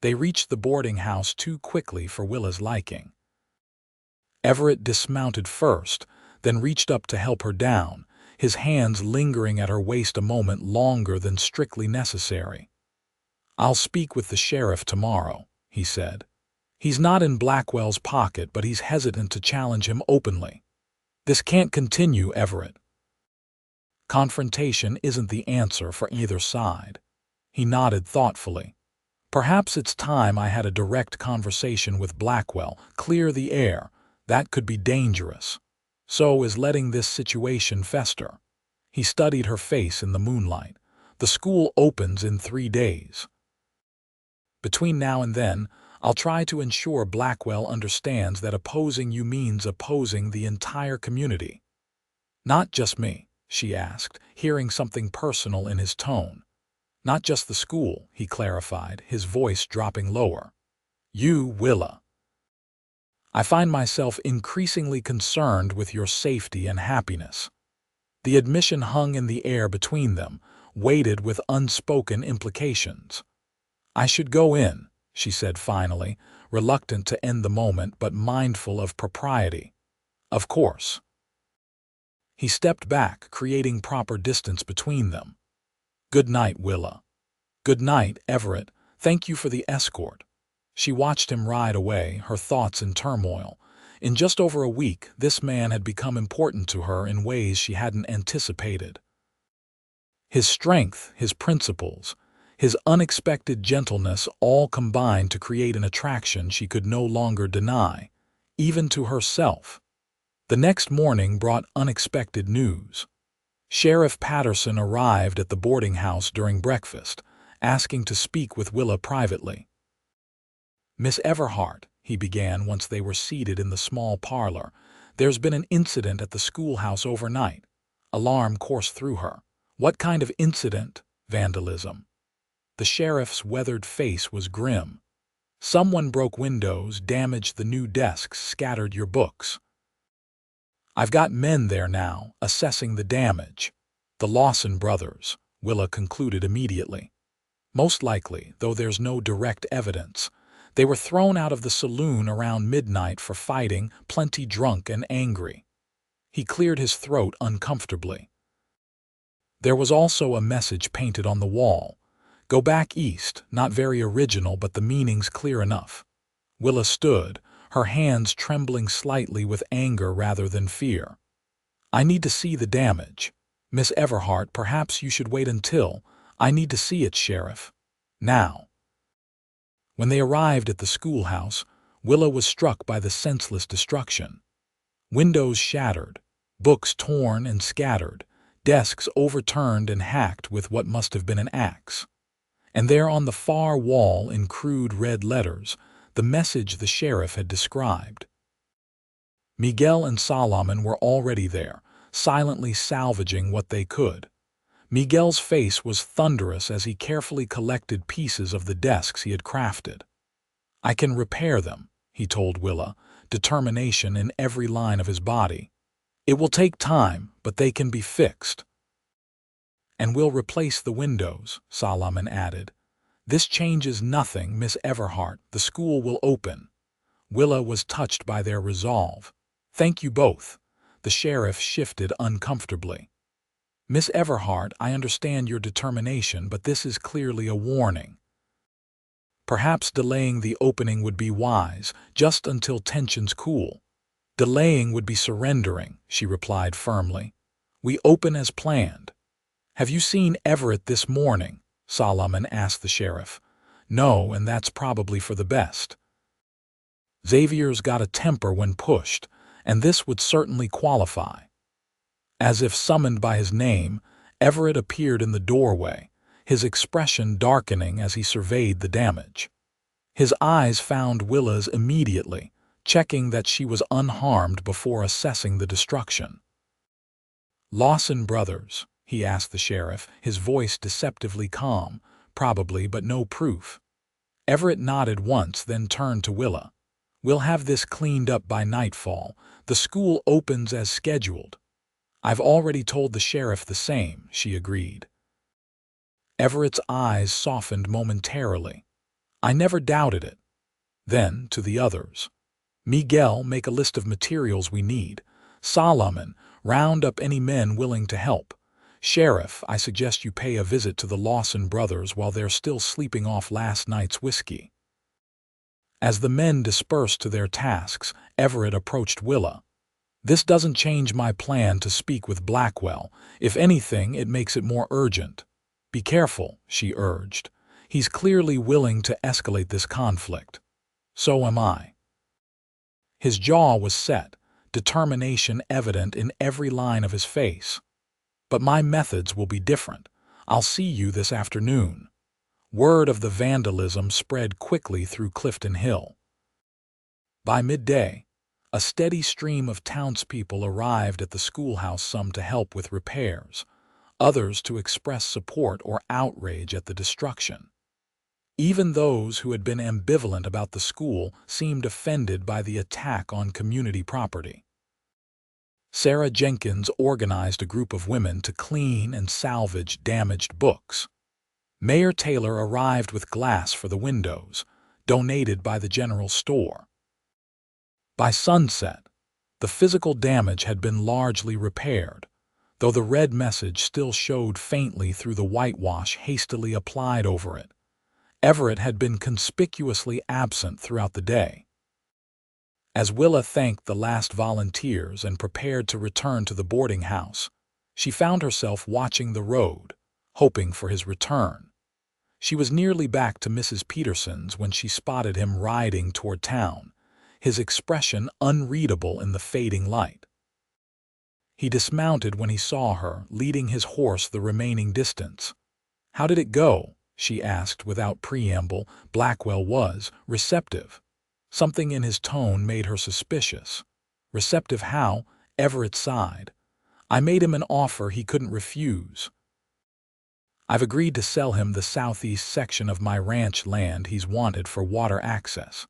They reached the boarding house too quickly for Willa's liking. Everett dismounted first, then reached up to help her down, his hands lingering at her waist a moment longer than strictly necessary. "I'll speak with the sheriff tomorrow," he said. "He's not in Blackwell's pocket, but he's hesitant to challenge him openly. This can't continue, Everett." Confrontation isn't the answer for either side. He nodded thoughtfully. "Perhaps it's time I had a direct conversation with Blackwell, clear the air. That could be dangerous. So is letting this situation fester." He studied her face in the moonlight. "The school opens in 3 days. Between now and then, I'll try to ensure Blackwell understands that opposing you means opposing the entire community." "Not just me?" she asked, hearing something personal in his tone. "Not just the school," he clarified, his voice dropping lower. "You, Willa. I find myself increasingly concerned with your safety and happiness." The admission hung in the air between them, weighted with unspoken implications. "I should go in," she said finally, reluctant to end the moment but mindful of propriety. "Of course." He stepped back, creating proper distance between them. "Good night, Willa." "Good night, Everett. Thank you for the escort." She watched him ride away, her thoughts in turmoil. In just over a week, this man had become important to her in ways she hadn't anticipated. His strength, his principles, his unexpected gentleness all combined to create an attraction she could no longer deny, even to herself. The next morning brought unexpected news. Sheriff Patterson arrived at the boarding house during breakfast, asking to speak with Willa privately. "Miss Everhart," he began once they were seated in the small parlor, "there's been an incident at the schoolhouse overnight." Alarm coursed through her. "What kind of incident?" "Vandalism." The sheriff's weathered face was grim. "Someone broke windows, damaged the new desks, scattered your books." "I've got men there now, assessing the damage." "The Lawson brothers," Willa concluded immediately. "Most likely, though there's no direct evidence. They were thrown out of the saloon around midnight for fighting, plenty drunk and angry." He cleared his throat uncomfortably. There was also a message painted on the wall. "Go back east," not very original, but the meaning's clear enough. Willa stood, her hands trembling slightly with anger rather than fear. "I need to see the damage. Miss Everhart, perhaps you should wait until—" "I need to see it, Sheriff. Now." When they arrived at the schoolhouse, Willa was struck by the senseless destruction. Windows shattered, books torn and scattered, desks overturned and hacked with what must have been an axe. And there on the far wall in crude red letters, the message the sheriff had described. Miguel and Solomon were already there, silently salvaging what they could. Miguel's face was thunderous as he carefully collected pieces of the desks he had crafted. "I can repair them," he told Willa, determination in every line of his body. "It will take time, but they can be fixed." "And we'll replace the windows," Solomon added. "This changes nothing, Miss Everhart. The school will open." Willa was touched by their resolve. "Thank you both." The sheriff shifted uncomfortably. "Miss Everhart, I understand your determination, but this is clearly a warning. Perhaps delaying the opening would be wise, just until tensions cool." "Delaying would be surrendering," she replied firmly. "We open as planned." "Have you seen Everett this morning?" Solomon asked the sheriff. "No, and that's probably for the best. Xavier's got a temper when pushed, and this would certainly qualify." As if summoned by his name, Everett appeared in the doorway, his expression darkening as he surveyed the damage. His eyes found Willa's immediately, checking that she was unharmed before assessing the destruction. "Lawson Brothers?" he asked the sheriff, his voice deceptively calm. "Probably, but no proof." Everett nodded once, then turned to Willa. "We'll have this cleaned up by nightfall. The school opens as scheduled." "I've already told the sheriff the same," she agreed. Everett's eyes softened momentarily. "I never doubted it." Then, to the others, "Miguel, make a list of materials we need. Solomon, round up any men willing to help. Sheriff, I suggest you pay a visit to the Lawson brothers while they're still sleeping off last night's whiskey." As the men dispersed to their tasks, Everett approached Willa. "This doesn't change my plan to speak with Blackwell. If anything, it makes it more urgent." "Be careful," she urged. "He's clearly willing to escalate this conflict." "So am I." His jaw was set, determination evident in every line of his face. "But my methods will be different. I'll see you this afternoon." Word of the vandalism spread quickly through Clifton Hill. By midday, a steady stream of townspeople arrived at the schoolhouse, some to help with repairs, others to express support or outrage at the destruction. Even those who had been ambivalent about the school seemed offended by the attack on community property. Sarah Jenkins organized a group of women to clean and salvage damaged books. Mayor Taylor arrived with glass for the windows, donated by the general store. By sunset, the physical damage had been largely repaired, though the red message still showed faintly through the whitewash hastily applied over it. Everett had been conspicuously absent throughout the day. As Willa thanked the last volunteers and prepared to return to the boarding house, she found herself watching the road, hoping for his return. She was nearly back to Mrs. Peterson's when she spotted him riding toward town, his expression unreadable in the fading light. He dismounted when he saw her, leading his horse the remaining distance. "How did it go?" she asked without preamble. Blackwell was receptive. Something in his tone made her suspicious. "Receptive how?" Everett sighed. "I made him an offer he couldn't refuse. I've agreed to sell him the southeast section of my ranch land he's wanted for water access.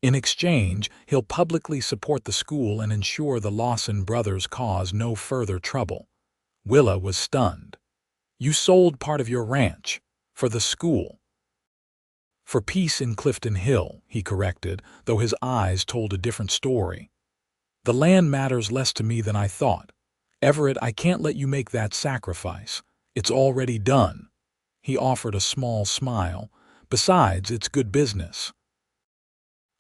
In exchange, he'll publicly support the school and ensure the Lawson brothers cause no further trouble." Willa was stunned. "You sold part of your ranch for the school?" "For peace in Clifton Hill," he corrected, though his eyes told a different story. "The land matters less to me than I thought. Everett, I can't let you make that sacrifice. It's already done." He offered a small smile. "Besides, it's good business.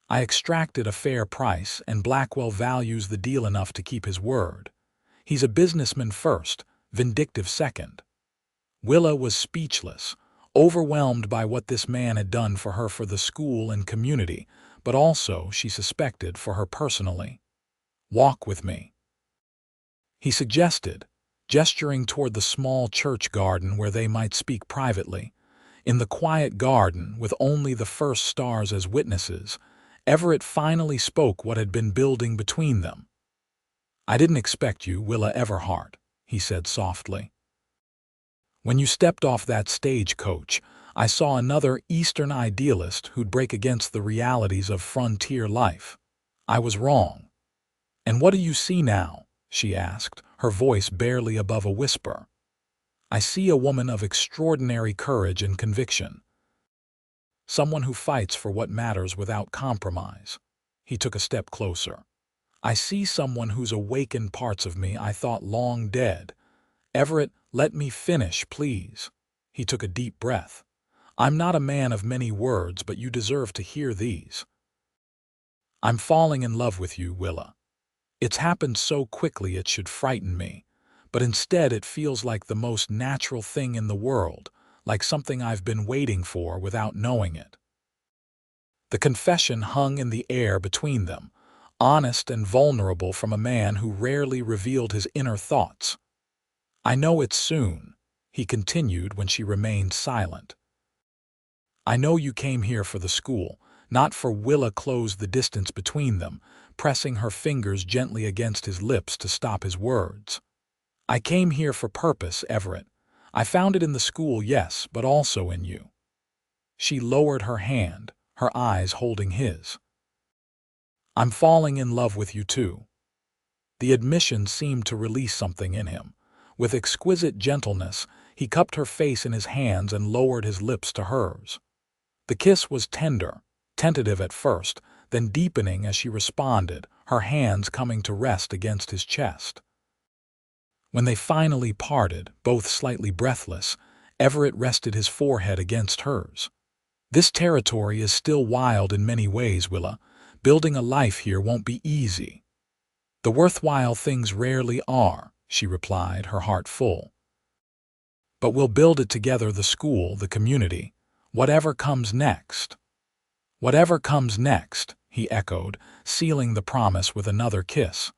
I extracted a fair price, and Blackwell values the deal enough to keep his word. He's a businessman first, vindictive second." Willa was speechless, overwhelmed by what this man had done for her, for the school and community, but also, she suspected, for her personally. "Walk with me," he suggested, gesturing toward the small church garden where they might speak privately. In the quiet garden, with only the first stars as witnesses, Everett finally spoke what had been building between them. "I didn't expect you, Willa Everhart," he said softly. "When you stepped off that stagecoach, I saw another Eastern idealist who'd break against the realities of frontier life. I was wrong." "And what do you see now?" she asked, her voice barely above a whisper. "I see a woman of extraordinary courage and conviction. Someone who fights for what matters without compromise." He took a step closer. "I see someone who's awakened parts of me I thought long dead." "Everett, let me finish, please." He took a deep breath. "I'm not a man of many words, but you deserve to hear these. I'm falling in love with you, Willa. It's happened so quickly it should frighten me, but instead it feels like the most natural thing in the world, like something I've been waiting for without knowing it." The confession hung in the air between them, honest and vulnerable from a man who rarely revealed his inner thoughts. "I know it's soon," he continued when she remained silent. "I know you came here for the school. Not for Willa closed the distance between them, pressing her fingers gently against his lips to stop his words. I came here for purpose, Everett. I found it in the school, yes, but also in you. She lowered her hand, her eyes holding his. I'm falling in love with you too. The admission seemed to release something in him. With exquisite gentleness, he cupped her face in his hands and lowered his lips to hers. The kiss was tender, tentative at first, then deepening as she responded, her hands coming to rest against his chest. When they finally parted, both slightly breathless, Everett rested his forehead against hers. This territory is still wild in many ways, Willa. Building a life here won't be easy. The worthwhile things rarely are, she replied, her heart full. But we'll build it together, the school, the community, whatever comes next. Whatever comes next, he echoed, sealing the promise with another kiss.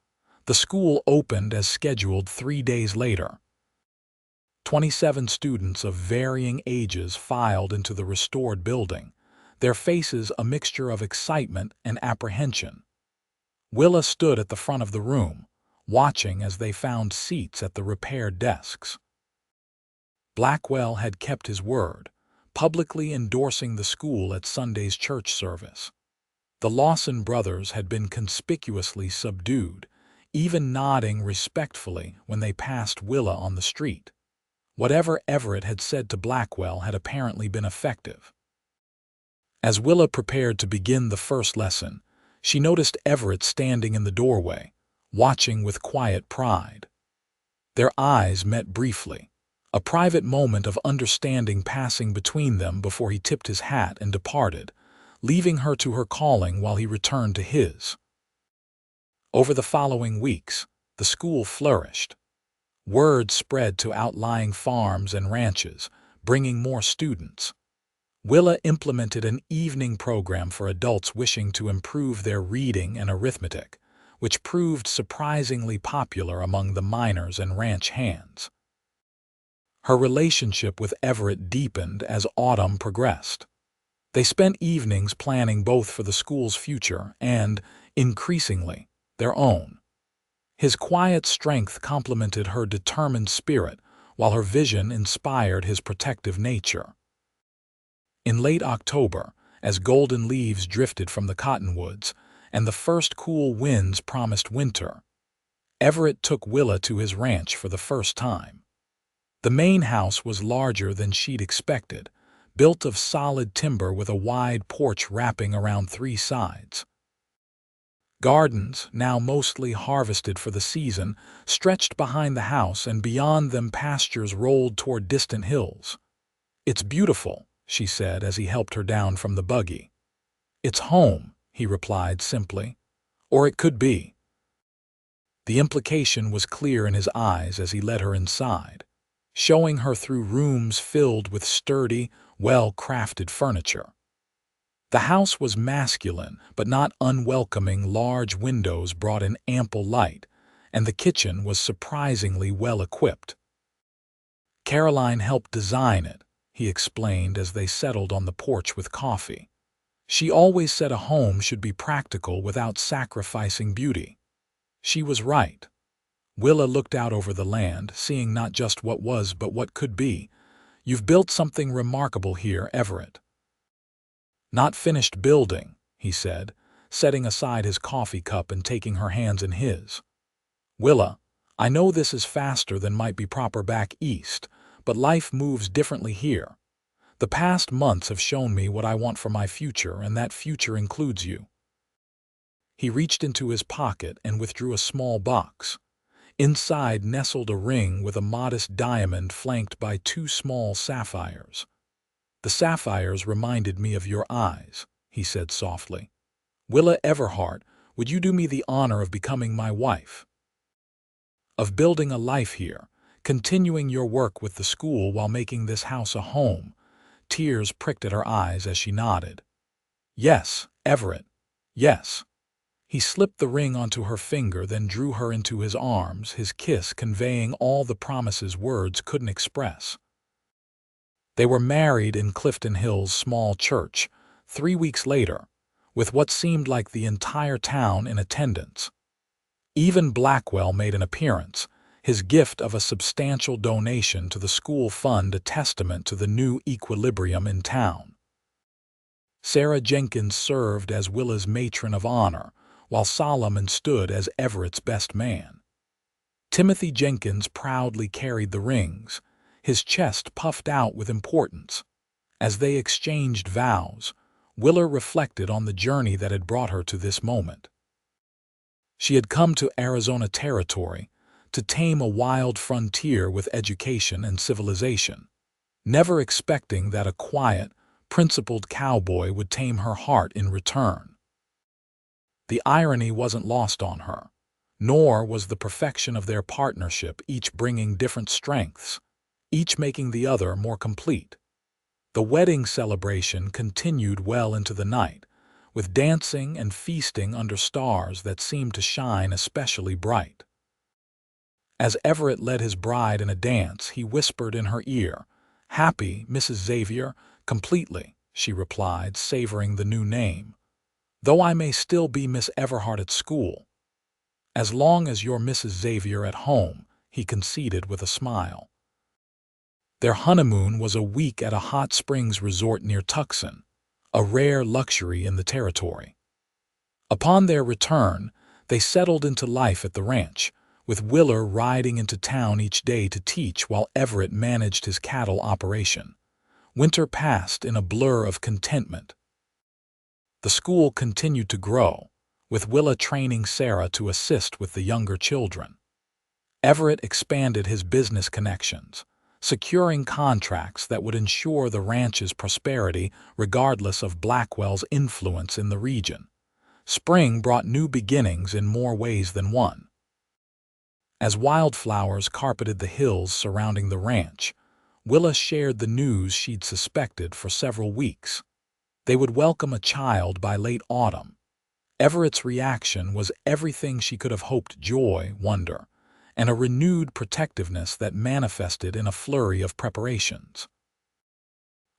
The school opened as scheduled 3 days later. 27 students of varying ages filed into the restored building, their faces a mixture of excitement and apprehension. Willa stood at the front of the room, watching as they found seats at the repaired desks. Blackwell had kept his word, publicly endorsing the school at Sunday's church service. The Lawson brothers had been conspicuously subdued, even nodding respectfully when they passed Willa on the street. Whatever Everett had said to Blackwell had apparently been effective. As Willa prepared to begin the first lesson, she noticed Everett standing in the doorway, watching with quiet pride. Their eyes met briefly, a private moment of understanding passing between them before he tipped his hat and departed, leaving her to her calling while he returned to his. Over the following weeks, the school flourished. Word spread to outlying farms and ranches, bringing more students. Willa implemented an evening program for adults wishing to improve their reading and arithmetic, which proved surprisingly popular among the miners and ranch hands. Her relationship with Everett deepened as autumn progressed. They spent evenings planning both for the school's future and, increasingly, their own. His quiet strength complemented her determined spirit, while her vision inspired his protective nature. In late October, as golden leaves drifted from the cottonwoods and the first cool winds promised winter, Everett took Willa to his ranch for the first time. The main house was larger than she'd expected, built of solid timber with a wide porch wrapping around 3 sides. Gardens, now mostly harvested for the season, stretched behind the house, and beyond them pastures rolled toward distant hills. "It's beautiful," she said as he helped her down from the buggy. "It's home," he replied simply. "Or it could be." The implication was clear in his eyes as he led her inside, showing her through rooms filled with sturdy, well-crafted furniture. The house was masculine, but not unwelcoming. Large windows brought in ample light, and the kitchen was surprisingly well-equipped. "Caroline helped design it," he explained as they settled on the porch with coffee. "She always said a home should be practical without sacrificing beauty." She was right. Willa looked out over the land, seeing not just what was but what could be. "You've built something remarkable here, Everett." "Not finished building," he said, setting aside his coffee cup and taking her hands in his. "Willa, I know this is faster than might be proper back east, but life moves differently here. The past months have shown me what I want for my future, and that future includes you." He reached into his pocket and withdrew a small box. Inside nestled a ring with a modest diamond flanked by 2 small sapphires. "The sapphires reminded me of your eyes," he said softly. "Willa Everhart, would you do me the honor of becoming my wife? Of building a life here, continuing your work with the school while making this house a home." Tears pricked at her eyes as she nodded. "Yes, Everett, yes." He slipped the ring onto her finger, then drew her into his arms, his kiss conveying all the promises words couldn't express. They were married in Clifton Hill's small church 3 weeks later, with what seemed like the entire town in attendance. Even Blackwell made an appearance, his gift of a substantial donation to the school fund a testament to the new equilibrium in town. Sarah Jenkins served as Willa's matron of honor, while Solomon stood as Everett's best man. Timothy Jenkins proudly carried the rings, his chest puffed out with importance. As they exchanged vows, Willa reflected on the journey that had brought her to this moment. She had come to Arizona Territory to tame a wild frontier with education and civilization, never expecting that a quiet, principled cowboy would tame her heart in return. The irony wasn't lost on her, nor was the perfection of their partnership, each bringing different strengths, each making the other more complete. The wedding celebration continued well into the night, with dancing and feasting under stars that seemed to shine especially bright. As Everett led his bride in a dance, he whispered in her ear, "Happy, Mrs. Xavier?" "Completely," she replied, savoring the new name. "Though I may still be Miss Everhart at school." "As long as you're Mrs. Xavier at home," he conceded with a smile. Their honeymoon was a week at a hot springs resort near Tucson, a rare luxury in the territory. Upon their return, they settled into life at the ranch, with Willa riding into town each day to teach while Everett managed his cattle operation. Winter passed in a blur of contentment. The school continued to grow, with Willa training Sarah to assist with the younger children. Everett expanded his business connections, securing contracts that would ensure the ranch's prosperity regardless of Blackwell's influence in the region. Spring brought new beginnings in more ways than one. As wildflowers carpeted the hills surrounding the ranch, Willa shared the news she'd suspected for several weeks. They would welcome a child by late autumn. Everett's reaction was everything she could have hoped: joy, wonder, and a renewed protectiveness that manifested in a flurry of preparations.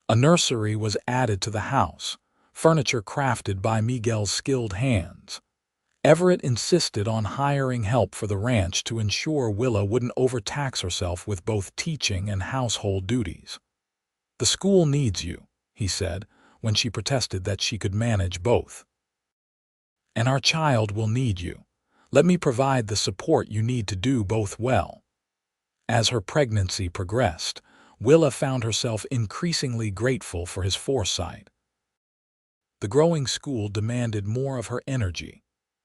A nursery was added to the house, furniture crafted by Miguel's skilled hands. Everett insisted on hiring help for the ranch to ensure Willa wouldn't overtax herself with both teaching and household duties. "The school needs you," he said, when she protested that she could manage both. "And our child will need you. Let me provide the support you need to do both well." As her pregnancy progressed, Willa found herself increasingly grateful for his foresight. The growing school demanded more of her energy,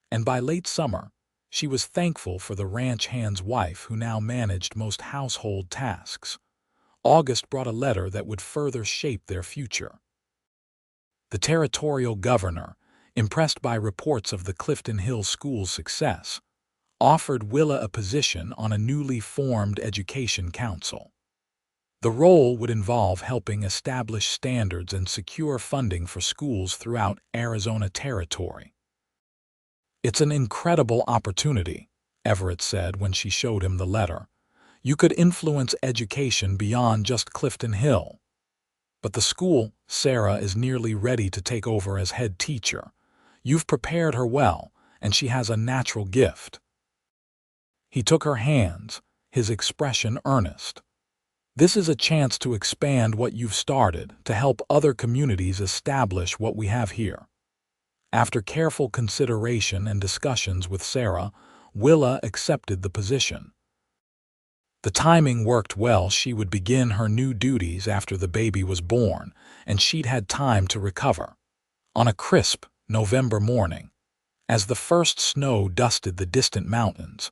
and by late summer, she was thankful for the ranch hand's wife who now managed most household tasks. August brought a letter that would further shape their future. The territorial governor, impressed by reports of the Clifton Hill school's success, offered Willa a position on a newly formed education council. The role would involve helping establish standards and secure funding for schools throughout Arizona Territory. "It's an incredible opportunity," Everett said when she showed him the letter. "You could influence education beyond just Clifton Hill." "But the school, Sarah, is nearly ready to take over as head teacher. You've prepared her well, and she has a natural gift." He took her hands, his expression earnest. "This is a chance to expand what you've started, to help other communities establish what we have here." After careful consideration and discussions with Sarah, Willa accepted the position. The timing worked well. She would begin her new duties after the baby was born, and she'd had time to recover. On a crisp November morning, as the first snow dusted the distant mountains,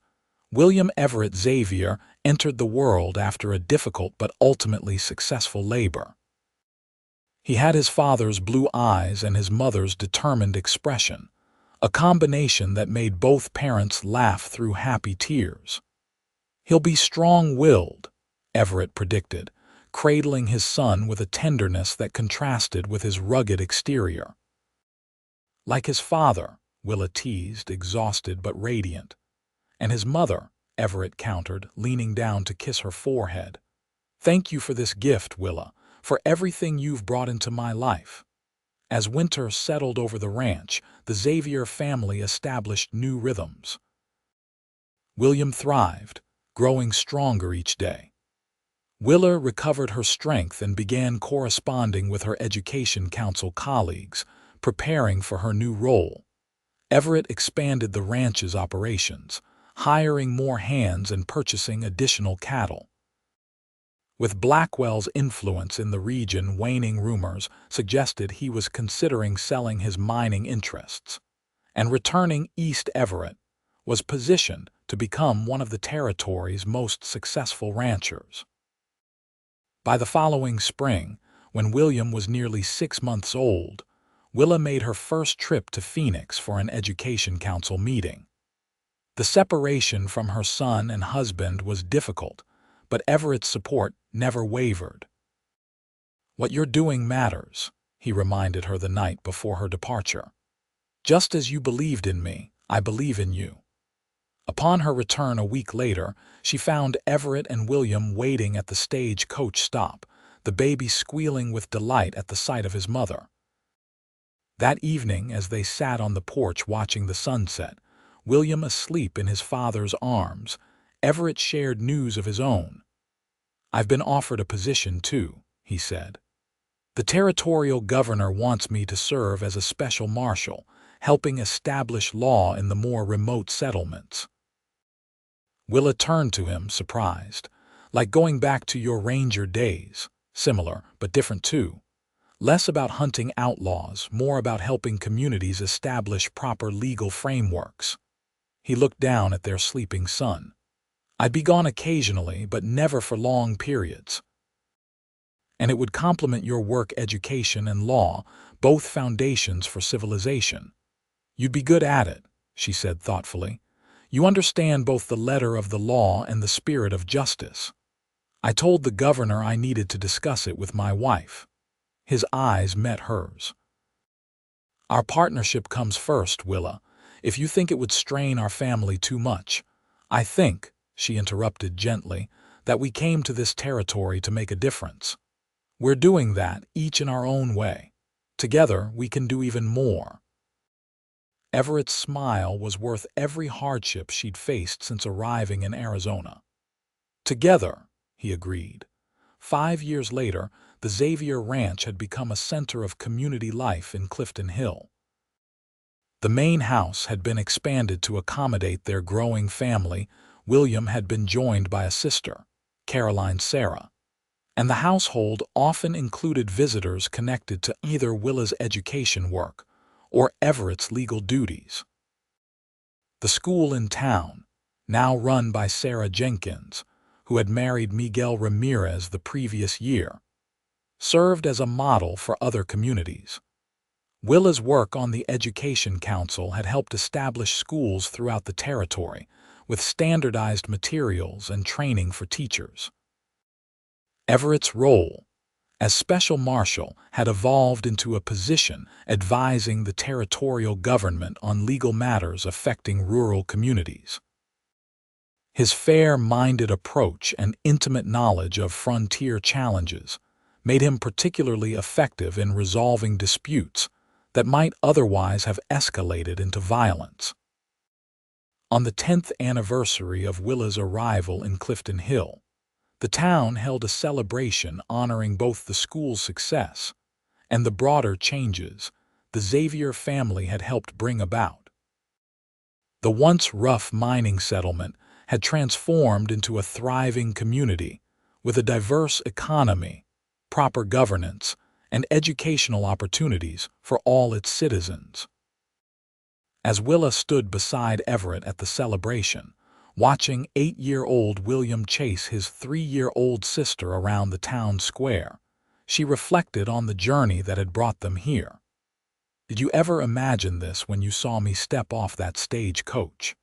William Everett Xavier entered the world after a difficult but ultimately successful labor. He had his father's blue eyes and his mother's determined expression, a combination that made both parents laugh through happy tears. "He'll be strong-willed," Everett predicted, cradling his son with a tenderness that contrasted with his rugged exterior. "Like his father," Willa teased, exhausted but radiant. "And his mother," Everett countered, leaning down to kiss her forehead. "Thank you for this gift, Willa, for everything you've brought into my life." As winter settled over the ranch, the Xavier family established new rhythms. William thrived, growing stronger each day. Willa recovered her strength and began corresponding with her education council colleagues, preparing for her new role. Everett expanded the ranch's operations, hiring more hands and purchasing additional cattle. With Blackwell's influence in the region waning, rumors suggested he was considering selling his mining interests, and returning East Everett was positioned to become one of the territory's most successful ranchers. By the following spring, when William was nearly 6 months old, Willa made her first trip to Phoenix for an education council meeting. The separation from her son and husband was difficult, but Everett's support never wavered. "What you're doing matters," he reminded her the night before her departure. "Just as you believed in me, I believe in you." Upon her return a week later, she found Everett and William waiting at the stagecoach stop, the baby squealing with delight at the sight of his mother. That evening, as they sat on the porch watching the sunset, William asleep in his father's arms, Everett shared news of his own. "I've been offered a position too," he said. "The territorial governor wants me to serve as a special marshal, helping establish law in the more remote settlements." Willa turned to him, surprised. "Like going back to your ranger days. Similar, but different too. Less about hunting outlaws, more about helping communities establish proper legal frameworks." He looked down at their sleeping son. "I'd be gone occasionally, but never for long periods. And it would complement your work, education and law, both foundations for civilization. You'd be good at it," she said thoughtfully. "You understand both the letter of the law and the spirit of justice. I told the governor I needed to discuss it with my wife." His eyes met hers. "Our partnership comes first, Willa. If you think it would strain our family too much, I think," she interrupted gently, "that we came to this territory to make a difference. We're doing that, each in our own way. Together, we can do even more." Everett's smile was worth every hardship she'd faced since arriving in Arizona. "Together," he agreed. 5 years later, the Xavier Ranch had become a center of community life in Clifton Hill. The main house had been expanded to accommodate their growing family. William had been joined by a sister, Caroline Sarah, and the household often included visitors connected to either Willa's education work or Everett's legal duties. The school in town, now run by Sarah Jenkins, who had married Miguel Ramirez the previous year, served as a model for other communities. Willa's work on the Education Council had helped establish schools throughout the territory, with standardized materials and training for teachers. Everett's role as special marshal had evolved into a position advising the territorial government on legal matters affecting rural communities. His fair-minded approach and intimate knowledge of frontier challenges made him particularly effective in resolving disputes that might otherwise have escalated into violence. On the 10th anniversary of Willa's arrival in Clifton Hill, the town held a celebration honoring both the school's success and the broader changes the Xavier family had helped bring about. The once rough mining settlement had transformed into a thriving community with a diverse economy, proper governance, and educational opportunities for all its citizens. As Willa stood beside Everett at the celebration, watching 8-year-old William chase his 3-year-old sister around the town square, she reflected on the journey that had brought them here. "Did you ever imagine this when you saw me step off that stagecoach?"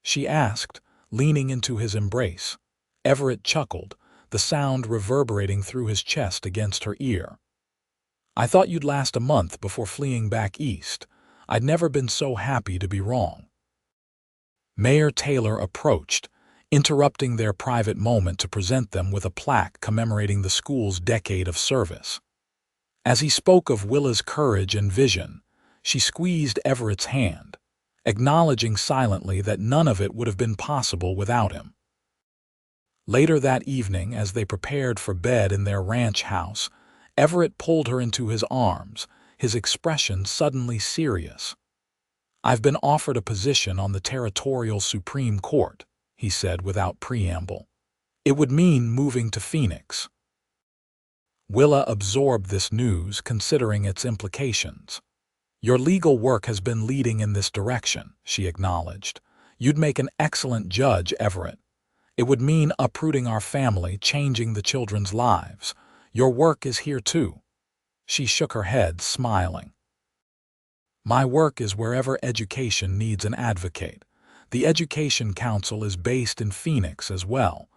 she asked, leaning into his embrace. Everett chuckled, the sound reverberating through his chest against her ear. "I thought you'd last a month before fleeing back east. I'd never been so happy to be wrong." Mayor Taylor approached, interrupting their private moment to present them with a plaque commemorating the school's decade of service. As he spoke of Willa's courage and vision, she squeezed Everett's hand, acknowledging silently that none of it would have been possible without him. Later that evening, as they prepared for bed in their ranch house, Everett pulled her into his arms, his expression suddenly serious. "I've been offered a position on the Territorial Supreme Court," he said without preamble. "It would mean moving to Phoenix." Willa absorbed this news, considering its implications. "Your legal work has been leading in this direction," she acknowledged. "You'd make an excellent judge, Everett. It would mean uprooting our family, changing the children's lives. Your work is here too." She shook her head, smiling. "My work is wherever education needs an advocate. The Education Council is based in Phoenix as well.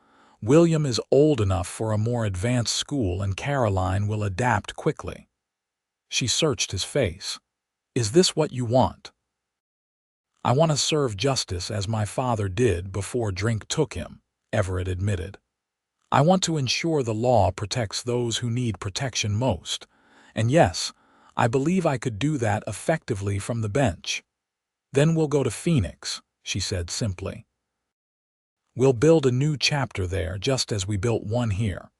William is old enough for a more advanced school, and Caroline will adapt quickly." She searched his face. "Is this what you want?" "I want to serve justice as my father did before drink took him," Everett admitted. "I want to ensure the law protects those who need protection most. And yes, I believe I could do that effectively from the bench." "Then we'll go to Phoenix," she said simply. "We'll build a new chapter there just as we built one here."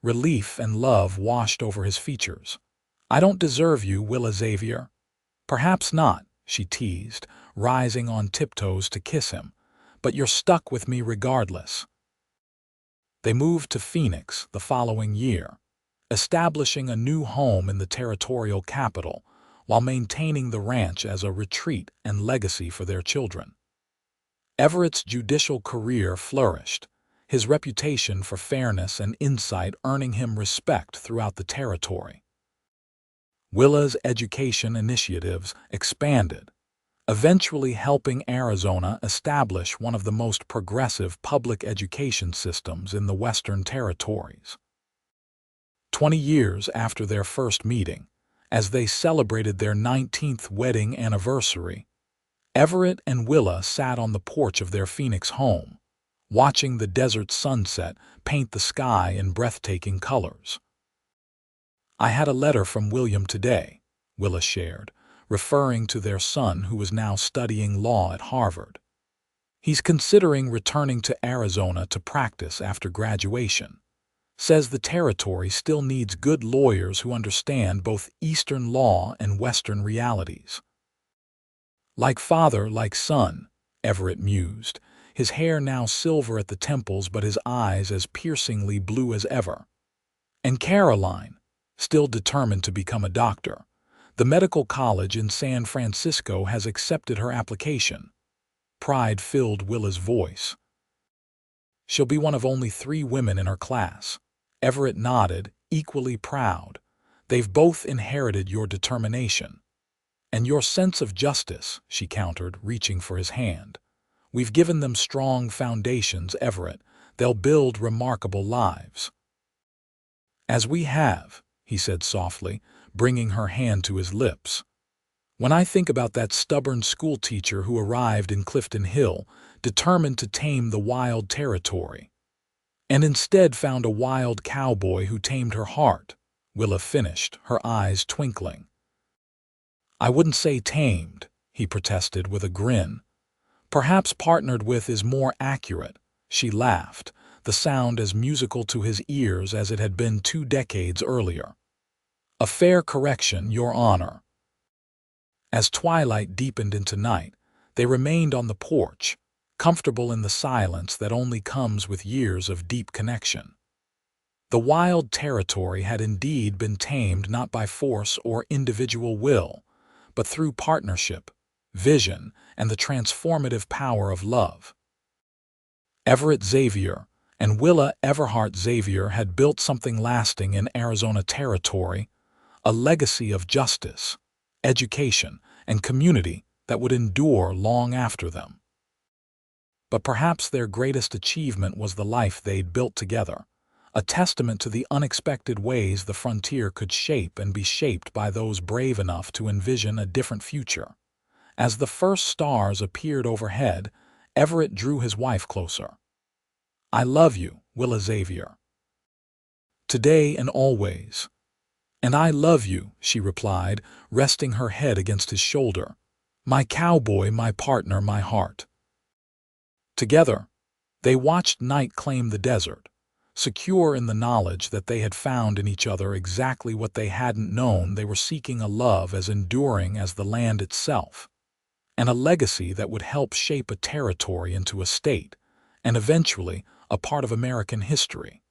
Relief and love washed over his features. "I don't deserve you, Willa Xavier." "Perhaps not," she teased, rising on tiptoes to kiss him. "But you're stuck with me regardless." They moved to Phoenix the following year, establishing a new home in the territorial capital while maintaining the ranch as a retreat and legacy for their children. Everett's judicial career flourished, his reputation for fairness and insight earning him respect throughout the territory. Willa's education initiatives expanded, eventually helping Arizona establish one of the most progressive public education systems in the Western Territories. 20 years after their first meeting, as they celebrated their 19th wedding anniversary, Everett and Willa sat on the porch of their Phoenix home, watching the desert sunset paint the sky in breathtaking colors. "I had a letter from William today," Willa shared, referring to their son who was now studying law at Harvard. "He's considering returning to Arizona to practice after graduation. Says the territory still needs good lawyers who understand both Eastern law and Western realities." "Like father, like son," Everett mused, his hair now silver at the temples but his eyes as piercingly blue as ever. "And Caroline, still determined to become a doctor. The medical college in San Francisco has accepted her application." Pride filled Willa's voice. "She'll be one of only 3 women in her class." Everett nodded, equally proud. "They've both inherited your determination." "And your sense of justice," she countered, reaching for his hand. "We've given them strong foundations, Everett. They'll build remarkable lives." "As we have," he said softly, bringing her hand to his lips. "When I think about that stubborn schoolteacher who arrived in Clifton Hill, determined to tame the wild territory, and instead found a wild cowboy who tamed her heart," Willa finished, her eyes twinkling. "I wouldn't say tamed," he protested with a grin. "Perhaps partnered with is more accurate." She laughed, the sound as musical to his ears as it had been 2 decades earlier. "A fair correction, Your Honor." As twilight deepened into night, they remained on the porch, comfortable in the silence that only comes with years of deep connection. The wild territory had indeed been tamed not by force or individual will, but through partnership, vision, and the transformative power of love. Everett Xavier and Willa Everhart Xavier had built something lasting in Arizona territory, a legacy of justice, education, and community that would endure long after them. But perhaps their greatest achievement was the life they'd built together, a testament to the unexpected ways the frontier could shape and be shaped by those brave enough to envision a different future. As the first stars appeared overhead, Everett drew his wife closer. "I love you, Willa Xavier. Today and always." "And I love you," she replied, resting her head against his shoulder. "My cowboy, my partner, my heart." Together, they watched night claim the desert, secure in the knowledge that they had found in each other exactly what they hadn't known. They were seeking a love as enduring as the land itself, and a legacy that would help shape a territory into a state, and eventually a part of American history.